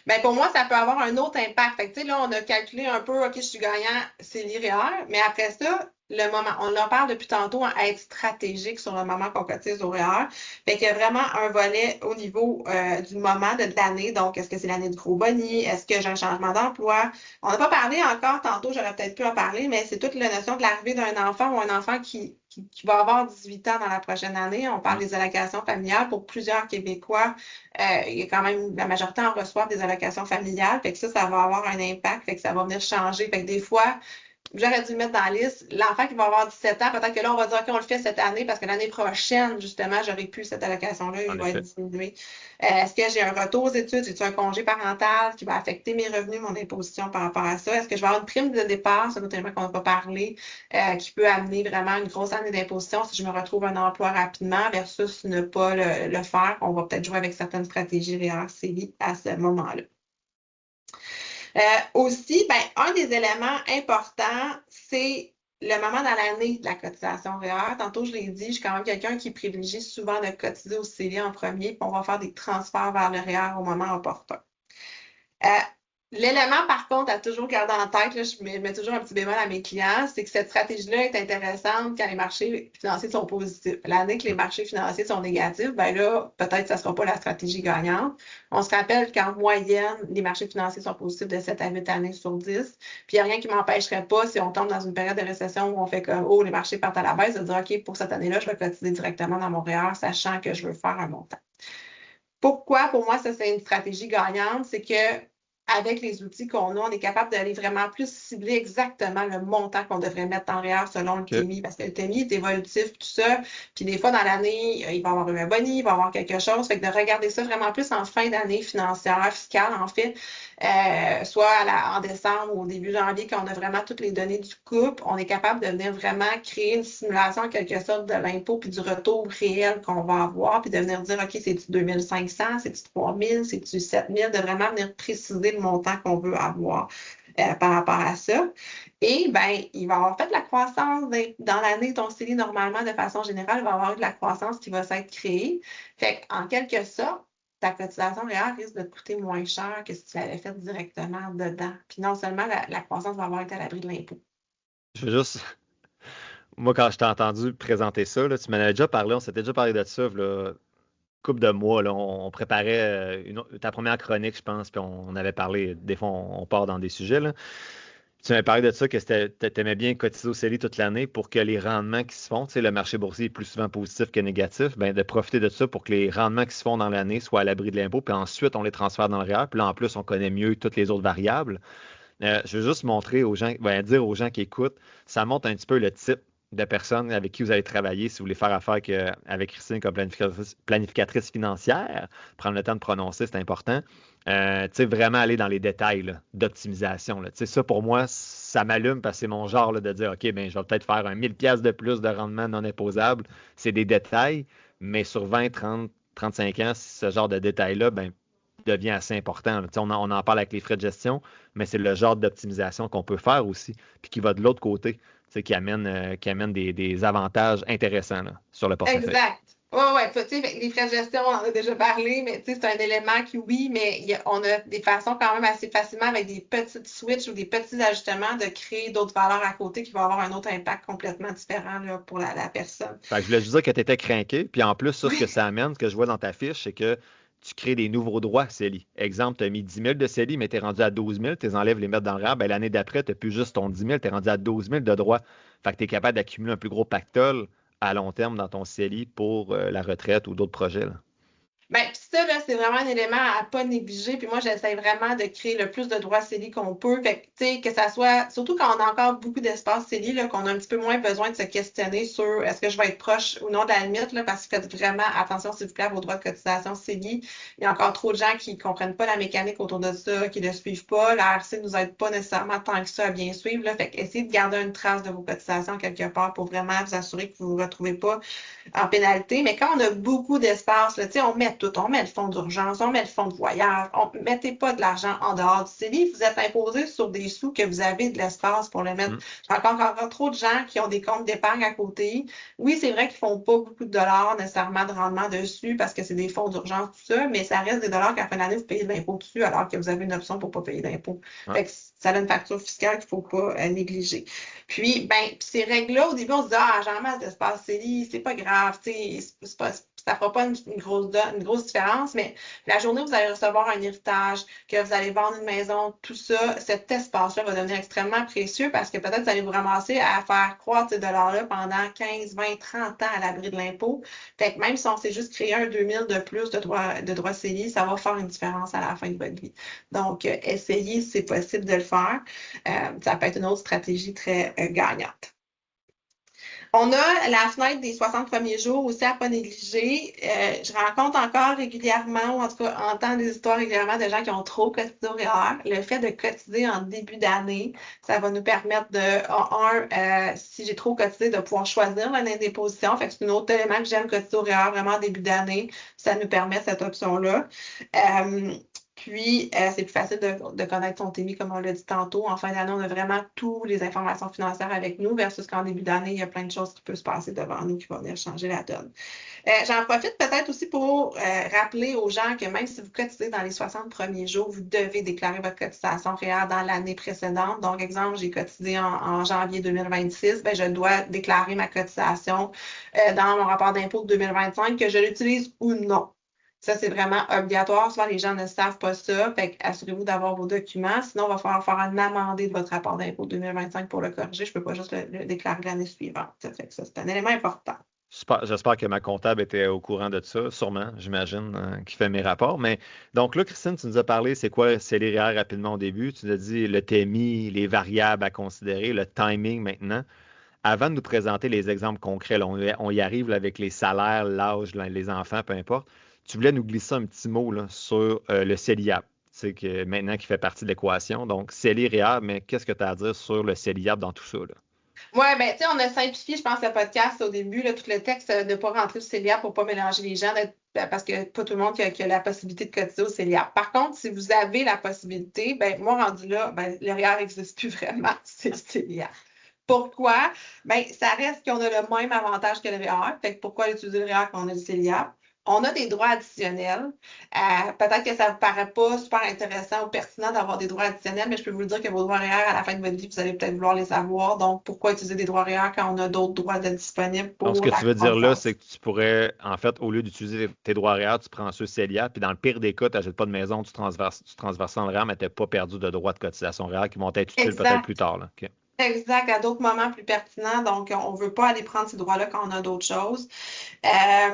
ben pour moi, ça peut avoir un autre impact. Fait que, tu sais, là, on a calculé un peu, OK, je suis gagnant, c'est l'IREER, mais après ça, le moment, on en parle depuis tantôt, à être stratégique sur le moment qu'on cotise au REER. Fait qu'il y a vraiment un volet au niveau du moment de l'année. Donc, est-ce que c'est l'année du gros boni? Est-ce que j'ai un changement d'emploi? On n'a pas parlé encore, tantôt, j'aurais peut-être pu en parler, mais c'est toute la notion de l'arrivée d'un enfant ou un enfant qui va avoir 18 ans dans la prochaine année. On parle des allocations familiales. Pour plusieurs Québécois, il y a quand même, la majorité en reçoivent des allocations familiales. Fait que ça va avoir un impact. Fait que ça va venir changer. Fait que des fois, j'aurais dû le mettre dans la liste. L'enfant qui va avoir 17 ans, peut-être que là, on va dire, OK, on le fait cette année parce que l'année prochaine, justement, j'aurais pu cette allocation-là, En il va être effet. diminué. Est-ce que j'ai un retour aux études? J'ai-tu un congé parental qui va affecter mes revenus, mon imposition par rapport à ça? Est-ce que je vais avoir une prime de départ? C'est un autre élément qu'on n'a pas parlé, qui peut amener vraiment une grosse année d'imposition si je me retrouve un emploi rapidement versus ne pas le faire. On va peut-être jouer avec certaines stratégies REER-CELI à ce moment-là. Aussi, ben, un des éléments importants, c'est le moment dans l'année de la cotisation REER. Tantôt, je l'ai dit, je suis quand même quelqu'un qui privilégie souvent de cotiser au CELI en premier, puis on va faire des transferts vers le REER au moment opportun. Euh, L'élément, par contre, à toujours garder en tête, là, je mets toujours un petit bémol à mes clients, c'est que cette stratégie-là est intéressante quand les marchés financiers sont positifs. L'année que les marchés financiers sont négatifs, ben là, peut-être que ça ne sera pas la stratégie gagnante. On se rappelle qu'en moyenne, les marchés financiers sont positifs de 7 à 8 années sur 10. Puis il n'y a rien qui m'empêcherait pas, si on tombe dans une période de récession où on fait comme, oh, les marchés partent à la baisse, de dire, OK, pour cette année-là, je vais cotiser directement dans mon REER, sachant que je veux faire un montant. Pourquoi, pour moi, ça, c'est une stratégie gagnante? C'est que avec les outils qu'on a, on est capable d'aller vraiment plus cibler exactement le montant qu'on devrait mettre en REER selon le OK. TMI, parce que le TMI est évolutif, tout ça. Puis des fois, dans l'année, il va y avoir eu un boni, il va y avoir quelque chose. Fait que de regarder ça vraiment plus en fin d'année financière, fiscale, en fait, soit en décembre ou au début janvier, quand on a vraiment toutes les données du couple, on est capable de venir vraiment créer une simulation en quelque sorte de l'impôt puis du retour réel qu'on va avoir, puis de venir dire, OK, c'est-tu 2500, c'est-tu 3000, c'est-tu 7000, de vraiment venir préciser le montant qu'on veut avoir par rapport à ça. Et ben, il va y avoir fait de la croissance dans l'année, ton CELI, normalement, de façon générale, il va y avoir eu de la croissance qui va s'être créée. Fait qu'en quelque sorte, ta cotisation REER risque de te coûter moins cher que si tu l'avais fait directement dedans. Puis non seulement la croissance va avoir été à l'abri de l'impôt. Je veux juste, moi, quand je t'ai entendu présenter ça, là, tu m'en avais déjà parlé, on s'était déjà parlé de ça, là, couple de mois, là, on préparait ta première chronique, je pense, puis on avait parlé, des fois, on part dans des sujets, là. Tu m'avais parlé de ça, que tu aimais bien cotiser au CELI toute l'année pour que les rendements qui se font, tu sais, le marché boursier est plus souvent positif que négatif, ben, de profiter de ça pour que les rendements qui se font dans l'année soient à l'abri de l'impôt, puis ensuite, on les transfère dans le REER, puis là, en plus, on connaît mieux toutes les autres variables. Je veux juste montrer aux gens, ben, dire aux gens qui écoutent, ça montre un petit peu le type de personnes avec qui vous allez travailler si vous voulez faire affaire avec Christine comme planificatrice financière. Prendre le temps de prononcer, c'est important. Tu sais, vraiment aller dans les détails là, d'optimisation. Là. Tu sais, ça, pour moi, ça m'allume parce que c'est mon genre là, de dire, OK, ben, je vais peut-être faire un 1000 pièces de plus de rendement non imposable. C'est des détails, mais sur 20, 30, 35 ans, ce genre de détails-là, ben, devient assez important. Là. On en parle avec les frais de gestion, mais c'est le genre d'optimisation qu'on peut faire aussi, puis qui va de l'autre côté, qui amène des avantages intéressants là, sur le portefeuille. Exact. Oui, oui, tu sais, les frais de gestion, on en a déjà parlé, mais tu sais, c'est un élément qui, oui, mais on a des façons quand même assez facilement avec des petites switches ou des petits ajustements de créer d'autres valeurs à côté qui vont avoir un autre impact complètement différent là, pour la personne. Fait que je voulais juste dire que tu étais craqué, puis en plus, ça, ce que Oui, ça amène, ce que je vois dans ta fiche, c'est que tu crées des nouveaux droits CELI. Exemple, tu as mis 10 000 de CELI, mais tu es rendu à 12 000, tu les enlèves, les mettre dans le RAB. Ben, l'année d'après, tu n'as plus juste ton 10 000, tu es rendu à 12 000 de droits. Fait que tu es capable d'accumuler un plus gros pactole à long terme dans ton CELI pour la retraite ou d'autres projets. Là. ben, pis ça, là, c'est vraiment un élément à pas négliger. Puis moi, j'essaie vraiment de créer le plus de droits CELI qu'on peut. Fait que, tu sais, que ça soit, surtout quand on a encore beaucoup d'espace CELI, là, qu'on a un petit peu moins besoin de se questionner sur est-ce que je vais être proche ou non de la limite, là, parce que faites vraiment attention, s'il vous plaît, à vos droits de cotisation CELI. Il y a encore trop de gens qui comprennent pas la mécanique autour de ça, qui ne le suivent pas. La RC nous aide pas nécessairement tant que ça à bien suivre, là. Fait que essayez de garder une trace de vos cotisations quelque part pour vraiment vous assurer que vous vous retrouvez pas en pénalité, mais quand on a beaucoup d'espace, là, on met tout, on met le fonds d'urgence, on met le fonds de voyage, on ne mettez pas de l'argent en dehors du CELI, vous êtes imposé sur des sous que vous avez de l'espace pour le mettre. Mm. J'ai encore trop de gens qui ont des comptes d'épargne à côté. Oui, c'est vrai qu'ils font pas beaucoup de dollars nécessairement de rendement dessus parce que c'est des fonds d'urgence, tout ça, mais ça reste des dollars qu'à la fin de l'année, vous payez de l'impôt dessus alors que vous avez une option pour ne pas payer d'impôt. Ouais. Fait que ça a une facture fiscale qu'il ne faut pas négliger. Puis, ben, ces règles-là, au début, on se dit, ah, j'ai en masse d'espace CELI, c'est pas grave, tu sais, ça fera pas une grosse différence, mais la journée où vous allez recevoir un héritage, que vous allez vendre une maison, tout ça, cet espace-là va devenir extrêmement précieux parce que peut-être vous allez vous ramasser à faire croître ces dollars-là pendant 15, 20, 30 ans à l'abri de l'impôt. Fait que même si on s'est juste créé un 2000 de plus de droits CELI, ça va faire une différence à la fin de votre vie. Donc, essayez, si c'est possible de le faire. Ça peut être une autre stratégie très gagnante. On a la fenêtre des 60 premiers jours aussi à pas négliger. Je rencontre encore régulièrement, ou en tout cas, entends des histoires régulièrement de gens qui ont trop cotisé au REER. Le fait de cotiser en début d'année, ça va nous permettre si j'ai trop cotisé, de pouvoir choisir l'année d'imposition. Fait que c'est un autre élément que j'aime cotiser au REER vraiment en début d'année. Ça nous permet cette option-là. Puis, c'est plus facile de connaître son TMI, comme on l'a dit tantôt. En fin d'année, on a vraiment toutes les informations financières avec nous, versus qu'en début d'année, il y a plein de choses qui peuvent se passer devant nous qui vont venir changer la donne. J'en profite peut-être aussi pour rappeler aux gens que même si vous cotisez dans les 60 premiers jours, vous devez déclarer votre cotisation REER dans l'année précédente. Donc, exemple, j'ai cotisé en janvier 2026, ben, je dois déclarer ma cotisation dans mon rapport d'impôt de 2025, que je l'utilise ou non. Ça, c'est vraiment obligatoire. Souvent, les gens ne savent pas ça. Fait assurez-vous d'avoir vos documents. Sinon, il va falloir faire un amendé de votre rapport d'impôt 2025 pour le corriger. Je ne peux pas juste le déclarer l'année suivante. Ça fait que ça, c'est un élément important. J'espère que ma comptable était au courant de ça, sûrement, j'imagine, qui fait mes rapports. Mais donc là, Christine, tu nous as parlé, c'est les REER rapidement au début. Tu nous as dit le TMI, les variables à considérer, le timing maintenant. Avant de nous présenter les exemples concrets, là, on y arrive là, avec les salaires, l'âge, les enfants, peu importe. Tu voulais nous glisser un petit mot là, sur le CELIAP, maintenant qui fait partie de l'équation. Donc, CELI, REER, mais qu'est-ce que tu as à dire sur le CELIAP dans tout ça, là? Oui, ben, tu sais, on a simplifié, je pense, le podcast au début, là, tout le texte, de ne pas rentrer au CELIAP pour ne pas mélanger les gens, parce que pas tout le monde qui a la possibilité de cotiser au CELIAP. Par contre, si vous avez la possibilité, ben, moi, rendu là, ben, le REER n'existe plus vraiment, c'est le CELIAP. Pourquoi? Ben, ça reste qu'on a le même avantage que le REER. Fait que pourquoi utiliser le REER quand on a le CELIAP? On a des droits additionnels. Peut-être que ça ne vous paraît pas super intéressant ou pertinent d'avoir des droits additionnels, mais je peux vous le dire que vos droits REER, à la fin de votre vie, vous allez peut-être vouloir les avoir. Donc, pourquoi utiliser des droits REER quand on a d'autres droits disponibles Donc, ce pour que la tu veux dire là, c'est croissance? que tu pourrais, en fait, au lieu d'utiliser tes droits REER, tu prends ceux CELIAP, puis dans le pire des cas, tu n'achètes pas de maison, tu transverses en REER, mais tu n'as pas perdu de droits de cotisation REER qui vont être utiles peut-être plus Exact. tard, là. OK. Exact, à d'autres moments plus pertinents. Donc, on ne veut pas aller prendre ces droits-là quand on a d'autres choses. La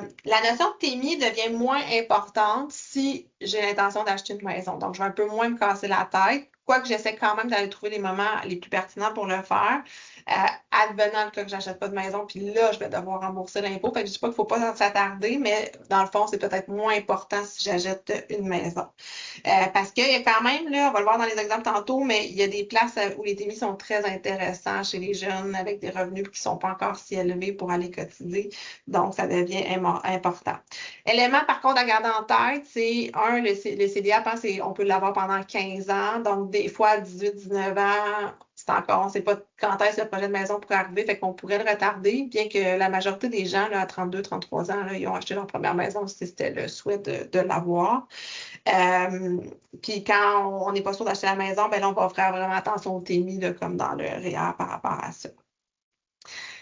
notion de TMI devient moins importante si j'ai l'intention d'acheter une maison. Donc, je vais un peu moins me casser la tête, quoique j'essaie quand même d'aller trouver les moments les plus pertinents pour le faire. Advenant le cas que j'achète pas de maison, puis là, je vais devoir rembourser l'impôt. Fait que je dis pas qu'il faut pas s'attarder, mais dans le fond, c'est peut-être moins important si j'achète une maison. Parce qu'il y a quand même, là, on va le voir dans les exemples tantôt, mais il y a des places où les TMI sont très intéressants chez les jeunes avec des revenus qui ne sont pas encore si élevés pour aller cotiser. Donc, ça devient important. Élément, par contre, à garder en tête, c'est le CDAP, hein, on peut l'avoir pendant 15 ans. Donc, des fois, à 18, 19 ans, c'est encore, on ne sait pas quand est-ce que le projet de maison pourrait arriver, fait qu'on pourrait le retarder, bien que la majorité des gens, là, à 32, 33 ans, là, ils ont acheté leur première maison si c'était le souhait de l'avoir. Puis quand on n'est pas sûr d'acheter la maison, ben là, on va faire vraiment attention au TMI, là, comme dans le REER par rapport à ça.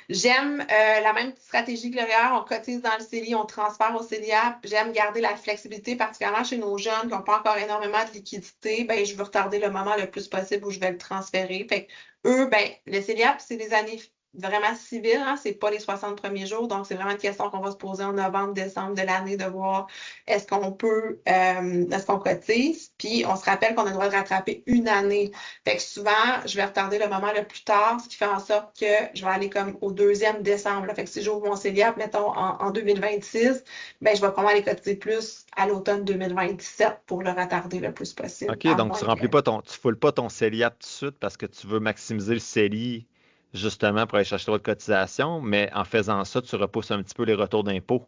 J'aime la même stratégie que le REER, on cotise dans le CELI, on transfère au CELIAP. J'aime garder la flexibilité, particulièrement chez nos jeunes qui n'ont pas encore énormément de liquidité. Ben, je veux retarder le moment le plus possible où je vais le transférer. Fait que eux, ben, le CELIAP, c'est des années vraiment civiles, hein, c'est pas les 60 premiers jours. Donc, c'est vraiment une question qu'on va se poser en novembre, décembre de l'année de voir est-ce qu'on cotise. Puis, on se rappelle qu'on a le droit de rattraper une année. Fait que souvent, je vais retarder le moment le plus tard, ce qui fait en sorte que je vais aller comme au 2e décembre. Là. Fait que si j'ouvre mon CELIAP, mettons, en 2026, ben, je vais probablement aller cotiser plus à l'automne 2027 pour le retarder le plus possible, OK, à donc moins tu que... remplis pas tu foules pas ton CELIAP tout de suite parce que tu veux maximiser le CELI justement pour aller chercher votre cotisation, mais en faisant ça, tu repousses un petit peu les retours d'impôt.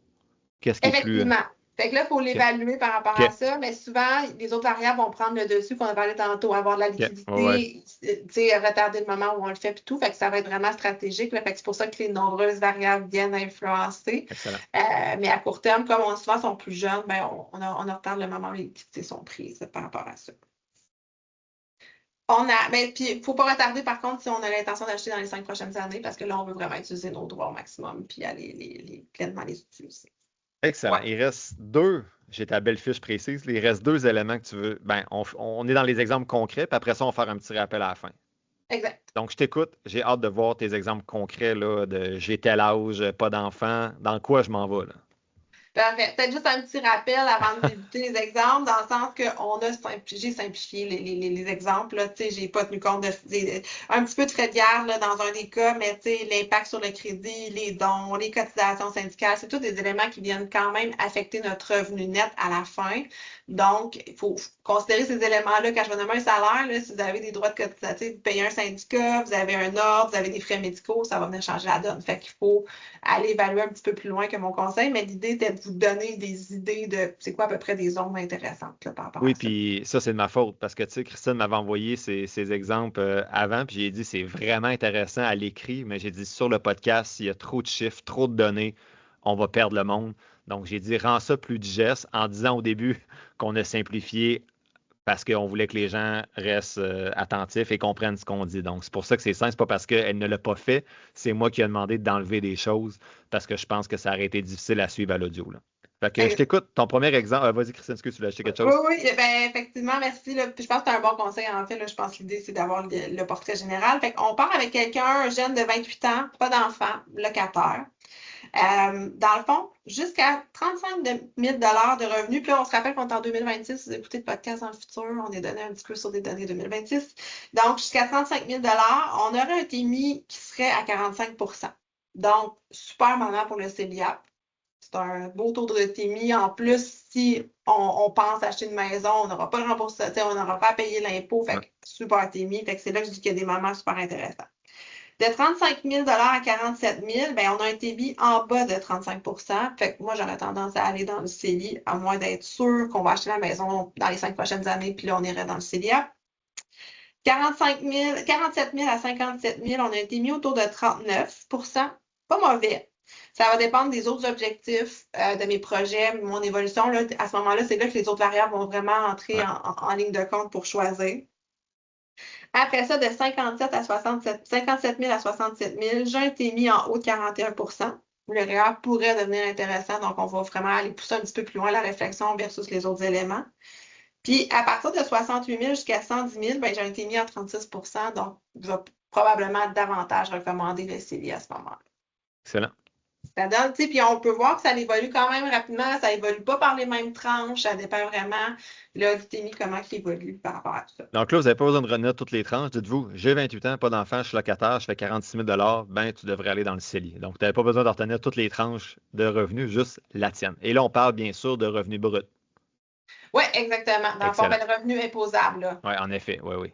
Qu'est-ce qui est plus. Effectivement. Fait que là, il faut OK, l'évaluer par rapport à OK, ça, mais souvent, les autres variables vont prendre le dessus qu'on a parlé tantôt, avoir de la OK, ouais, ouais, liquidité, tu sais, retarder le moment où on le fait et tout. Fait que ça va être vraiment stratégique. Là. Fait que c'est pour ça que les nombreuses variables viennent influencer. excellent. Mais à court terme, comme on souvent sont plus jeunes, ben, on retarde le moment où les liquidités sont prises par rapport à ça. Mais puis, il ne faut pas retarder, par contre, si on a l'intention d'acheter dans les 5 prochaines années, parce que là, on veut vraiment utiliser nos droits au maximum puis aller pleinement les utiliser. Excellent. Ouais, Il reste deux, j'ai ta belle fiche précise, il reste deux éléments que tu veux. Ben, on est dans les exemples concrets, puis après ça, on va faire un petit rappel à la fin. exact. Donc, je t'écoute. J'ai hâte de voir tes exemples concrets là, de j'ai tel âge, pas d'enfant. Dans quoi je m'en vais, là? Parfait. Peut-être juste un petit rappel avant de débuter les exemples, dans le sens que j'ai simplifié les exemples. Là, tu sais, j'ai pas tenu compte un petit peu de frais de garde là, dans un des cas, mais tu sais, l'impact sur le crédit, les dons, les cotisations syndicales, c'est tous des éléments qui viennent quand même affecter notre revenu net à la fin. Donc, il faut considérer ces éléments-là quand je vais nommer un salaire. Là, si vous avez des droits de cotisation, vous payez un syndicat, vous avez un ordre, vous avez des frais médicaux, ça va venir changer la donne. Fait qu'il faut aller évaluer un petit peu plus loin que mon conseil, mais l'idée était de vous donner des idées de c'est quoi à peu près des zones intéressantes là, par rapport Oui, à ça. puis ça, c'est de ma faute parce que, tu sais, Christine m'avait envoyé ces exemples avant, puis j'ai dit c'est vraiment intéressant à l'écrit, mais j'ai dit sur le podcast, il y a trop de chiffres, trop de données, on va perdre le monde. Donc, j'ai dit rends ça plus digeste en disant au début qu'on a simplifié parce qu'on voulait que les gens restent attentifs et comprennent ce qu'on dit. Donc, c'est pour ça que c'est simple, c'est pas parce qu'elle ne l'a pas fait, c'est moi qui ai demandé d'enlever des choses parce que je pense que ça aurait été difficile à suivre à l'audio, là. Fait que je t'écoute. Ton premier exemple, vas-y, Christine, est-ce que tu voulais acheter quelque Oui, chose? oui, ben, effectivement, merci. Là. Puis je pense que c'est un bon conseil, en fait. Là, je pense que l'idée, c'est d'avoir le portrait général. Fait qu'on part avec quelqu'un, un jeune de 28 ans, pas d'enfant, locataire. Dans le fond, jusqu'à 35 000 de revenus. Puis là, on se rappelle qu'on est en 2026. Vous écoutez le podcast dans le futur. On est donné un petit peu sur des données 2026. Donc, jusqu'à 35 000 on aurait un TMI qui serait à 45 Donc, super moment pour le CELIAP. C'est un beau taux de TMI. En plus, si on pense acheter une maison, on n'aura pas de remboursement, on n'aura pas à payer l'impôt. Fait Ouais. que super TMI. Fait que c'est là que je dis qu'il y a des moments super intéressants. De 35 000 à 47 000, ben, on a un TBI en bas de 35 Fait que moi, j'aurais tendance à aller dans le CELI, à moins d'être sûr qu'on va acheter la maison dans les 5 prochaines années, puis là, on irait dans le CELIA. 47 000 à 57 000, on a un TBI autour de 39 Pas mauvais. Ça va dépendre des autres objectifs de mes projets, mon évolution. Là, à ce moment-là, c'est là que les autres variables vont vraiment entrer Ouais. en ligne de compte pour choisir. Après ça, de 57 à 67, 57 000 à 67 000, j'ai été mis en haut de 41 Le REER pourrait devenir intéressant, donc on va vraiment aller pousser un petit peu plus loin la réflexion versus les autres éléments. Puis à partir de 68 000 jusqu'à 110 000, ben, j'ai été mis en 36 donc je vais probablement davantage recommander le CELI à ce moment-là. Excellent. Ça donne, tu sais, puis on peut voir que ça évolue quand même rapidement, ça évolue pas par les mêmes tranches, ça dépend vraiment là, du TMI, comment il évolue par rapport à tout ça. Donc là, vous n'avez pas besoin de retenir toutes les tranches. Dites-vous, j'ai 28 ans, pas d'enfant, je suis locataire, je fais 46 000 ben tu devrais aller dans le CELI. Donc, tu n'avais pas besoin de retenir toutes les tranches de revenus, juste la tienne. Et là, on parle bien sûr de revenus bruts. Oui, exactement. Dans le fond, Excellent. ben, le revenu imposable, là, Oui, en effet, oui, oui.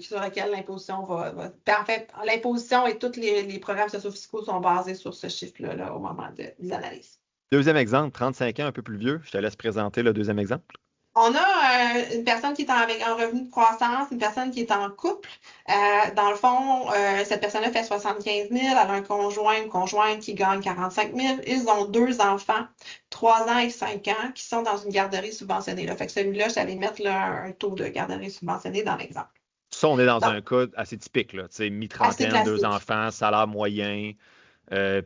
sur lequel l'imposition ben, en fait, l'imposition et tous les programmes socio-fiscaux sont basés sur ce chiffre-là là, au moment des analyses. Deuxième exemple, 35 ans, un peu plus vieux. Je te laisse présenter le deuxième exemple. On a une personne qui est avec un revenu de croissance, une personne qui est en couple. Dans le fond, cette personne-là fait 75 000, elle a un conjoint, une conjointe qui gagne 45 000. Ils ont deux enfants, 3 ans et 5 ans, qui sont dans une garderie subventionnée. Là. Fait que celui-là, je t'allais mettre là, un taux de garderie subventionnée dans l'exemple. Ça, on est dans Donc, un cas assez typique, là. Tu sais, assez mi-trentaine, deux classique. enfants, salaire moyen,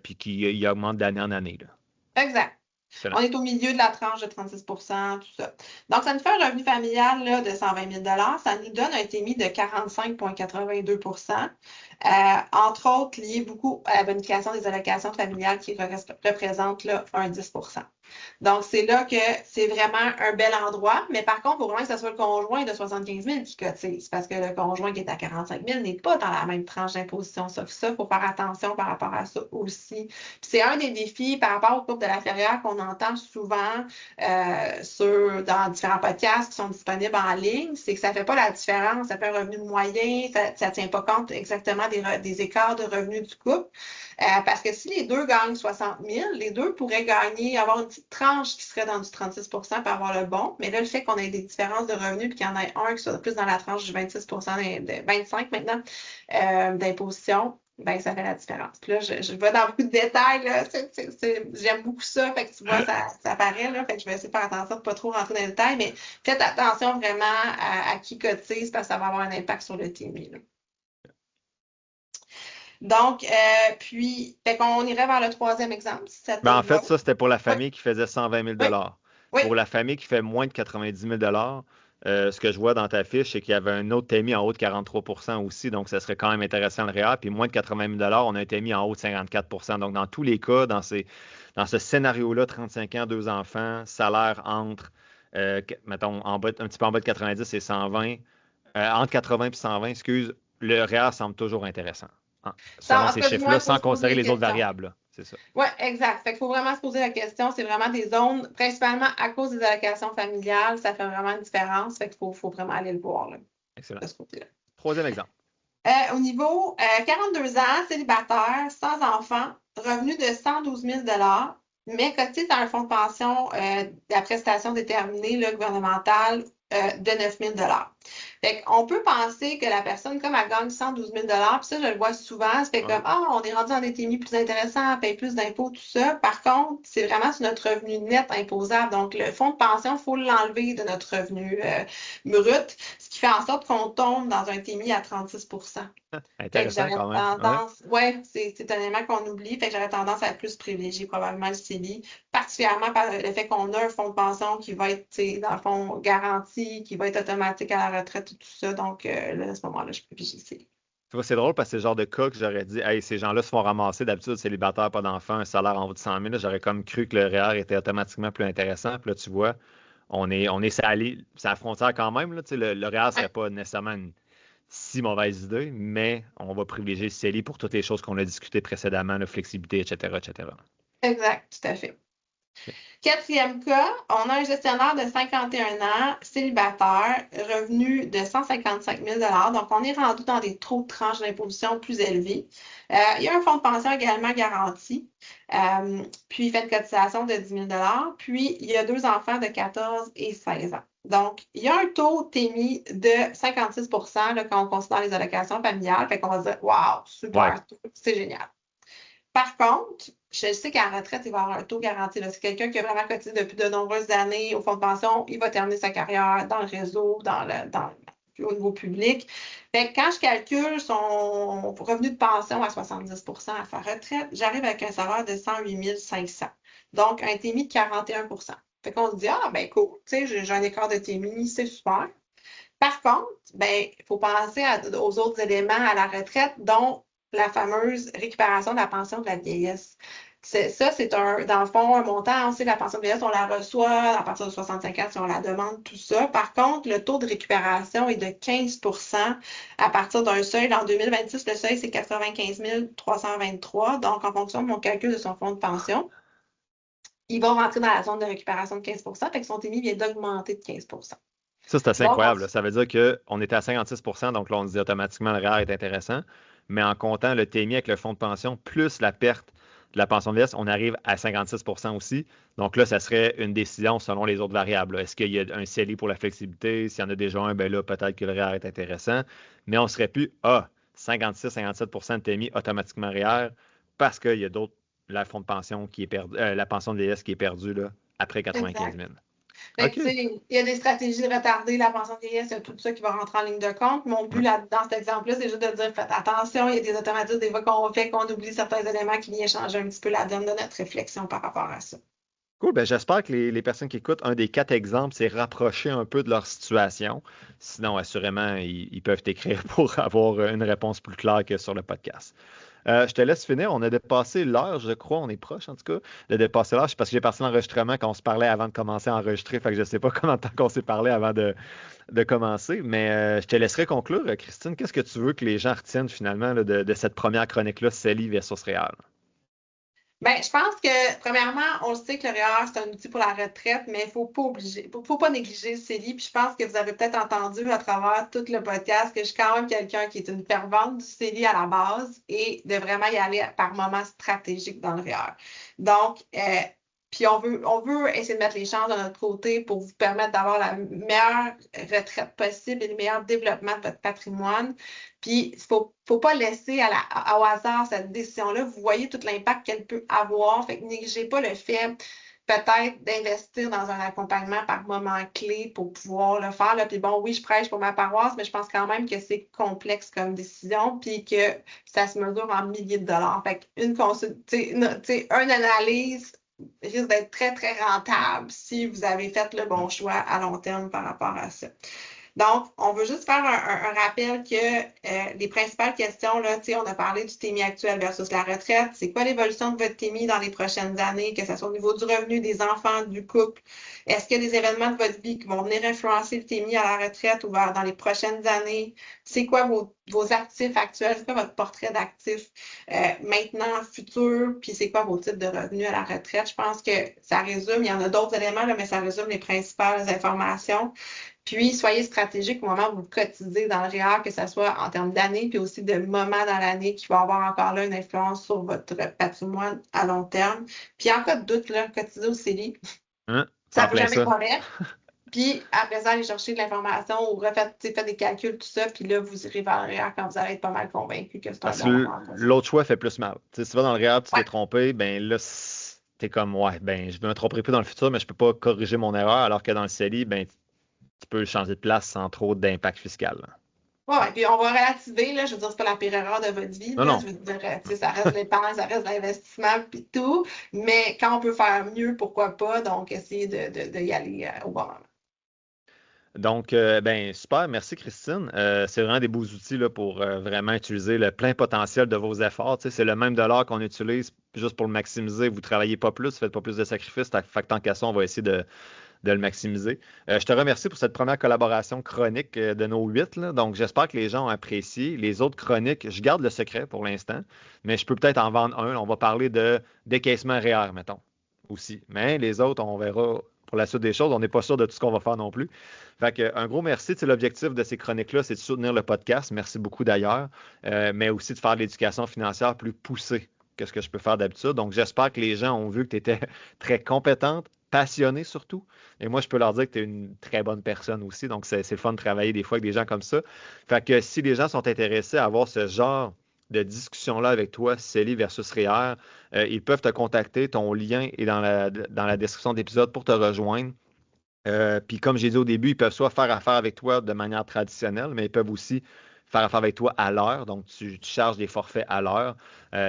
puis qui il augmente d'année en année, là. Exact. On Excellent. est au milieu de la tranche de 36 tout ça. Donc, ça nous fait un revenu familial là, de 120 000 Ça nous donne un TMI de 45,82 entre autres lié beaucoup à la bonification des allocations familiales qui représente là, un 10 Donc, c'est là que c'est vraiment un bel endroit. Mais par contre, il faut vraiment que ce soit le conjoint de 75 000 qui cotise parce que le conjoint qui est à 45 000 n'est pas dans la même tranche d'imposition. Sauf ça, il faut faire attention par rapport à ça aussi. C'est un des défis par rapport au couple de la Ferrière qu'on entend souvent dans différents podcasts qui sont disponibles en ligne, c'est que ça ne fait pas la différence. Ça fait un revenu moyen, ça ne tient pas compte exactement des écarts de revenus du couple. Parce que si les deux gagnent 60 000, les deux pourraient gagner, avoir une petite tranche qui serait dans du 36 pour avoir le bon. Mais là, le fait qu'on ait des différences de revenus et qu'il y en ait un qui soit plus dans la tranche du 26 de 25 maintenant d'imposition, ben, ça fait la différence. Puis là, je vais dans beaucoup de détails. Là. J'aime beaucoup ça. Fait que tu vois, ça paraît. Là, fait que je vais essayer de faire attention de ne pas trop rentrer dans les détails. Mais faites attention vraiment à qui cotise parce que ça va avoir un impact sur le TMI. Là. Donc, puis, fait qu'on irait vers le troisième exemple, si ça te Ben, en va. fait, ça, c'était pour la Oui, famille qui faisait 120 000 oui, oui. Pour la famille qui fait moins de 90 000 ce que je vois dans ta fiche, c'est qu'il y avait un autre TMI en haut de 43 aussi, donc ça serait quand même intéressant le REER. Puis moins de 80 000 on a un TMI en haut de 54. Donc, dans tous les cas, dans ce scénario-là, 35 ans, deux enfants, salaire entre, mettons, un petit peu en bas de 90 et 120, entre 80 et 120, excuse, le REER semble toujours intéressant. Selon En tout ces cas, du moins, chiffres-là, il faut sans se poser considérer les les autres questions. variables, là. C'est ça. Oui, exact. Fait qu'il faut vraiment se poser la question. C'est vraiment des zones, principalement à cause des allocations familiales, ça fait vraiment une différence. Fait qu'il faut vraiment aller le voir là, Excellent. de ce côté-là. Troisième exemple. Au niveau 42 ans, célibataire, sans enfant, revenu de 112 000 mais cotise dans un fonds de pension à prestation déterminée là, gouvernementale de 9 000 Fait qu'on peut penser que la personne, comme elle gagne 112 000 puis ça, je le vois souvent, c'est Ouais. comme, ah, on est rendu en DTMI plus intéressant, on paye plus d'impôts, tout ça. Par contre, c'est vraiment sur notre revenu net imposable. Donc, le fonds de pension, il faut l'enlever de notre revenu brut, ce qui fait en sorte qu'on tombe dans un TMI à 36. Fait que Intéressant j'aurais quand même. Ouais. tendance, ouais, c'est un élément qu'on oublie, fait que j'aurais tendance à plus privilégier probablement le CELI, particulièrement par le fait qu'on a un fonds de pension qui va être, tu sais, dans le fond, garanti, qui va être automatique à la retraite et tout ça. Donc, là, à ce moment-là, je privilégie le CELI. Tu vois, c'est drôle parce que c'est le genre de cas que j'aurais dit, hey, ces gens-là se font ramasser d'habitude célibataires, pas d'enfants, un salaire en haut de 100 000. Là, j'aurais comme cru que le REER était automatiquement plus intéressant. Puis là, tu vois, on est salé, c'est à la frontière quand même. Là, tu sais, le REER Ouais, serait pas nécessairement une si mauvaise idée, mais on va privilégier le CELI pour toutes les choses qu'on a discutées précédemment, la flexibilité, etc., etc. exact, tout à fait. OK. Quatrième cas, on a un gestionnaire de 51 ans, célibataire, revenu de 155 000 donc on est rendu dans des taux de tranches d'imposition plus élevés. Il y a un fonds de pension également garanti, puis il fait une cotisation de 10 000 puis il y a deux enfants de 14 et 16 ans. Donc, il y a un taux TMI de 56 là, quand on considère les allocations familiales. Fait qu'on va dire, waouh, Ouais. super, c'est génial. Par contre, je sais qu'à la retraite, il va avoir un taux garanti. C'est quelqu'un qui a vraiment cotisé depuis de nombreuses années au fonds de pension. Il va terminer sa carrière dans le réseau, au niveau public. Fait que quand je calcule son revenu de pension à 70 à sa retraite, j'arrive avec un salaire de 108 500. Donc, un TMI de 41. Fait qu'on se dit, ah, ben cool, tu sais, j'ai un écart de TMI, c'est super. Par contre, ben, il faut penser aux autres éléments à la retraite, dont la fameuse récupération de la pension de la vieillesse. Ça, c'est dans le fond, un montant. On sait la pension de vieillesse, on la reçoit à partir de 65 ans si on la demande, tout ça. Par contre, le taux de récupération est de 15 à partir d'un seuil. En 2026, le seuil, c'est 95 323. Donc, en fonction de mon calcul de son fonds de pension, il va rentrer dans la zone de récupération de 15 fait que son TMI vient d'augmenter de 15. Ça, c'est assez Donc, incroyable, là. Ça veut dire qu'on était à 56 donc là, on se dit automatiquement le REER est intéressant. Mais en comptant le TMI avec le fonds de pension, plus la perte de la pension de vieillesse, on arrive à 56 aussi. Donc là, ça serait une décision selon les autres variables, là. Est-ce qu'il y a un CELI pour la flexibilité? S'il y en a déjà un, ben là, peut-être que le REER est intéressant. Mais on ne serait plus à 56-57 de TMI automatiquement REER parce qu'il y a d'autres, la fonds de pension qui est perdu, la pension de vieillesse qui est perdue là, après 95 exact. 000. Fait que, OK. tu sais, il y a des stratégies de retarder la pension de vieillesse, il y a tout ça qui va rentrer en ligne de compte. Mon but là, dans cet exemple-là, c'est juste de dire, faites attention, il y a des automatismes des fois qu'on fait, qu'on oublie certains éléments qui viennent changer un petit peu la donne de notre réflexion par rapport à ça. Cool, ben j'espère que les personnes qui écoutent, un des quatre exemples, c'est rapprocher un peu de leur situation. Sinon, assurément, ils peuvent t'écrire pour avoir une réponse plus claire que sur le podcast. Je te laisse finir. On a dépassé l'heure, je crois. On est proche, en tout cas, de dépasser l'heure. C'est parce que j'ai passé l'enregistrement quand on se parlait avant de commencer à enregistrer. Fait que je ne sais pas combien de temps qu'on s'est parlé avant de commencer. Mais je te laisserai conclure. Christine, qu'est-ce que tu veux que les gens retiennent finalement là, de cette première chronique-là, CELI versus Réal? Ben, je pense que, premièrement, on le sait que le REER, c'est un outil pour la retraite, mais il faut pas négliger le CELI. Puis je pense que vous avez peut-être entendu à travers tout le podcast que je suis quand même quelqu'un qui est une fervente du CELI à la base et de vraiment y aller par moments stratégiques dans le REER. Donc, puis on veut essayer de mettre les chances de notre côté pour vous permettre d'avoir la meilleure retraite possible et le meilleur développement de votre patrimoine. Puis, faut pas laisser au hasard cette décision-là. Vous voyez tout l'impact qu'elle peut avoir. Fait que négligez pas le fait peut-être d'investir dans un accompagnement par moment clé pour pouvoir le faire. Là. Puis bon, oui, je prêche pour ma paroisse, mais je pense quand même que c'est complexe comme décision, puis que ça se mesure en milliers de dollars. Fait qu'une une analyse risque d'être très, très rentable si vous avez fait le bon choix à long terme par rapport à ça. Donc, on veut juste faire un rappel que les principales questions, là, on a parlé du TMI actuel versus la retraite. C'est quoi l'évolution de votre TMI dans les prochaines années, que ce soit au niveau du revenu, des enfants, du couple? Est-ce qu'il y a des événements de votre vie qui vont venir influencer le TMI à la retraite ou dans les prochaines années? C'est quoi vos actifs actuels? C'est quoi votre portrait d'actifs maintenant, futur? Puis c'est quoi vos types de revenus à la retraite? Je pense que ça résume, il y en a d'autres éléments, là, mais ça résume les principales informations. Puis, soyez stratégique au moment où vous cotisez dans le REER, que ce soit en termes d'années, puis aussi de moments dans l'année qui va avoir encore là une influence sur votre patrimoine à long terme. Puis, en cas de doute, là, cotisez au CELI. Hein? Ça En ne vaut plein jamais ça. correct. Puis, après ça, allez chercher de l'information ou faites des calculs, tout ça. Puis là, vous irez vers le REER quand vous allez être pas mal convaincu que c'est un Parce bon que moment pour vous. l'autre choix fait plus mal. Tu sais, si tu vas dans le REER, tu t'es Ouais. trompé, ben là, t'es comme, ouais, ben je me tromperai plus dans le futur, mais je peux pas corriger mon erreur, alors que dans le CELI, ben tu peux changer de place sans trop d'impact fiscal. Là. Ouais, puis on va relativer, là, je veux dire, c'est pas la pire erreur de votre vie, Non, là, non. je veux dire, tu sais, ça reste l'épargne, ça reste l'investissement, puis tout, mais quand on peut faire mieux, pourquoi pas, donc essayer de y aller au bon moment. Donc, ben super, merci Christine. C'est vraiment des beaux outils là, pour vraiment utiliser le plein potentiel de vos efforts. Tu sais, c'est le même dollar qu'on utilise juste pour le maximiser. Vous ne travaillez pas plus, vous ne faites pas plus de sacrifices. Fait que tant qu'à ça, on va essayer de le maximiser. Je te remercie pour cette première collaboration chronique de nos 8. Là. Donc, j'espère que les gens ont apprécié. Les autres chroniques, je garde le secret pour l'instant, mais je peux peut-être en vendre un. On va parler de décaissement REER, mettons, aussi. Mais les autres, on verra pour la suite des choses. On n'est pas sûr de tout ce qu'on va faire non plus. Fait que, un gros merci. L'objectif de ces chroniques-là, c'est de soutenir le podcast. Merci beaucoup d'ailleurs, mais aussi de faire de l'éducation financière plus poussée que ce que je peux faire d'habitude. Donc, j'espère que les gens ont vu que tu étais très compétente, passionnée surtout. Et moi, je peux leur dire que tu es une très bonne personne aussi. Donc, c'est le fun de travailler des fois avec des gens comme ça. Fait que si les gens sont intéressés à avoir ce genre de discussion-là avec toi, CELI versus REER, ils peuvent te contacter. Ton lien est dans la description de l'épisode pour te rejoindre. Puis comme j'ai dit au début, ils peuvent soit faire affaire avec toi de manière traditionnelle, mais ils peuvent aussi faire affaire avec toi à l'heure. Donc, tu charges des forfaits à l'heure.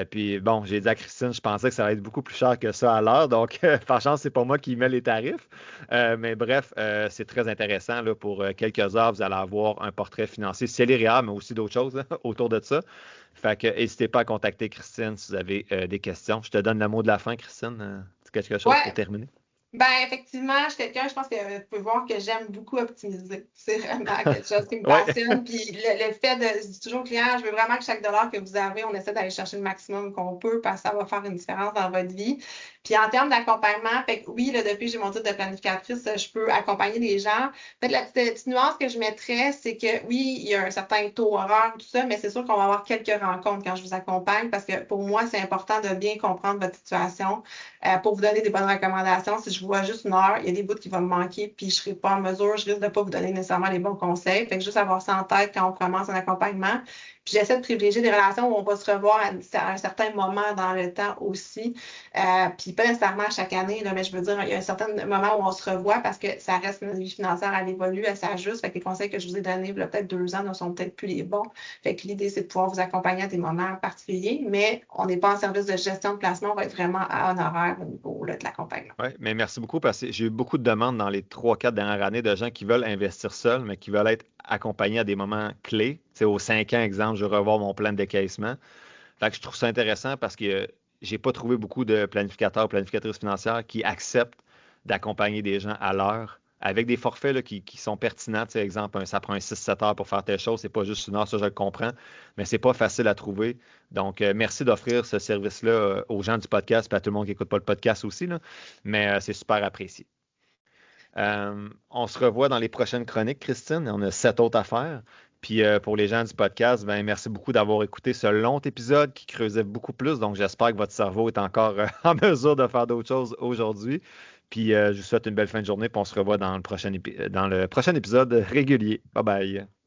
Puis bon, j'ai dit à Christine, je pensais que ça allait être beaucoup plus cher que ça à l'heure. Donc, par chance, c'est pas moi qui mets les tarifs. Mais bref, c'est très intéressant. Là, pour quelques heures, vous allez avoir un portrait financier, c'est l'IREA, mais aussi d'autres choses là, autour de ça. Fait que n'hésitez pas à contacter Christine si vous avez des questions. Je te donne le mot de la fin, Christine. C'est quelque chose pour Ouais, terminer. ben, effectivement, je suis quelqu'un, je pense que vous pouvez voir que j'aime beaucoup optimiser. C'est vraiment quelque chose qui me Ouais. passionne. Puis le fait de, je dis toujours aux clients, je veux vraiment que chaque dollar que vous avez, on essaie d'aller chercher le maximum qu'on peut parce que ça va faire une différence dans votre vie. Puis en termes d'accompagnement, fait que oui, là, depuis que j'ai mon titre de planificatrice, je peux accompagner les gens. Peut-être la petite nuance que je mettrais, c'est que oui, il y a un certain taux horaire, tout ça, mais c'est sûr qu'on va avoir quelques rencontres quand je vous accompagne parce que pour moi, c'est important de bien comprendre votre situation pour vous donner des bonnes recommandations. Si je vois juste une heure, il y a des bouts qui vont me manquer, puis je ne serai pas en mesure, je risque de ne pas vous donner nécessairement les bons conseils. Fait que juste avoir ça en tête quand on commence un accompagnement. Puis j'essaie de privilégier des relations où on va se revoir à un certain moment dans le temps aussi. Puis pas nécessairement chaque année, là, mais je veux dire, il y a un certain moment où on se revoit parce que ça reste une vie financière, elle évolue, elle s'ajuste. Fait que les conseils que je vous ai donnés, il y a peut-être 2 ans, ne sont peut-être plus les bons. Fait que l'idée, c'est de pouvoir vous accompagner à des moments particuliers, mais on n'est pas en service de gestion de placement, on va être vraiment à honoraire au niveau là, de l'accompagnement. Oui, mais merci beaucoup parce que j'ai eu beaucoup de demandes dans les 3, 4 dernières années de gens qui veulent investir seuls, mais qui veulent être accompagnés à des moments clés. Tu sais, aux 5 ans, exemple, je veux revoir mon plan de décaissement. Fait que je trouve ça intéressant parce que j'ai pas trouvé beaucoup de planificateurs, planificatrices financières qui acceptent d'accompagner des gens à l'heure avec des forfaits là, qui sont pertinents. Tu sais, exemple, ça prend un 6-7 heures pour faire telle chose, c'est pas juste une heure, ça je le comprends, mais c'est pas facile à trouver. Donc, merci d'offrir ce service-là aux gens du podcast et à tout le monde qui n'écoute pas le podcast aussi, là. Mais c'est super apprécié. On se revoit dans les prochaines chroniques, Christine. On a 7 autres à faire. Puis pour les gens du podcast, ben, merci beaucoup d'avoir écouté ce long épisode qui creusait beaucoup plus. Donc j'espère que votre cerveau est encore en mesure de faire d'autres choses aujourd'hui. Puis je vous souhaite une belle fin de journée. Puis on se revoit dans le prochain épisode régulier. Bye bye.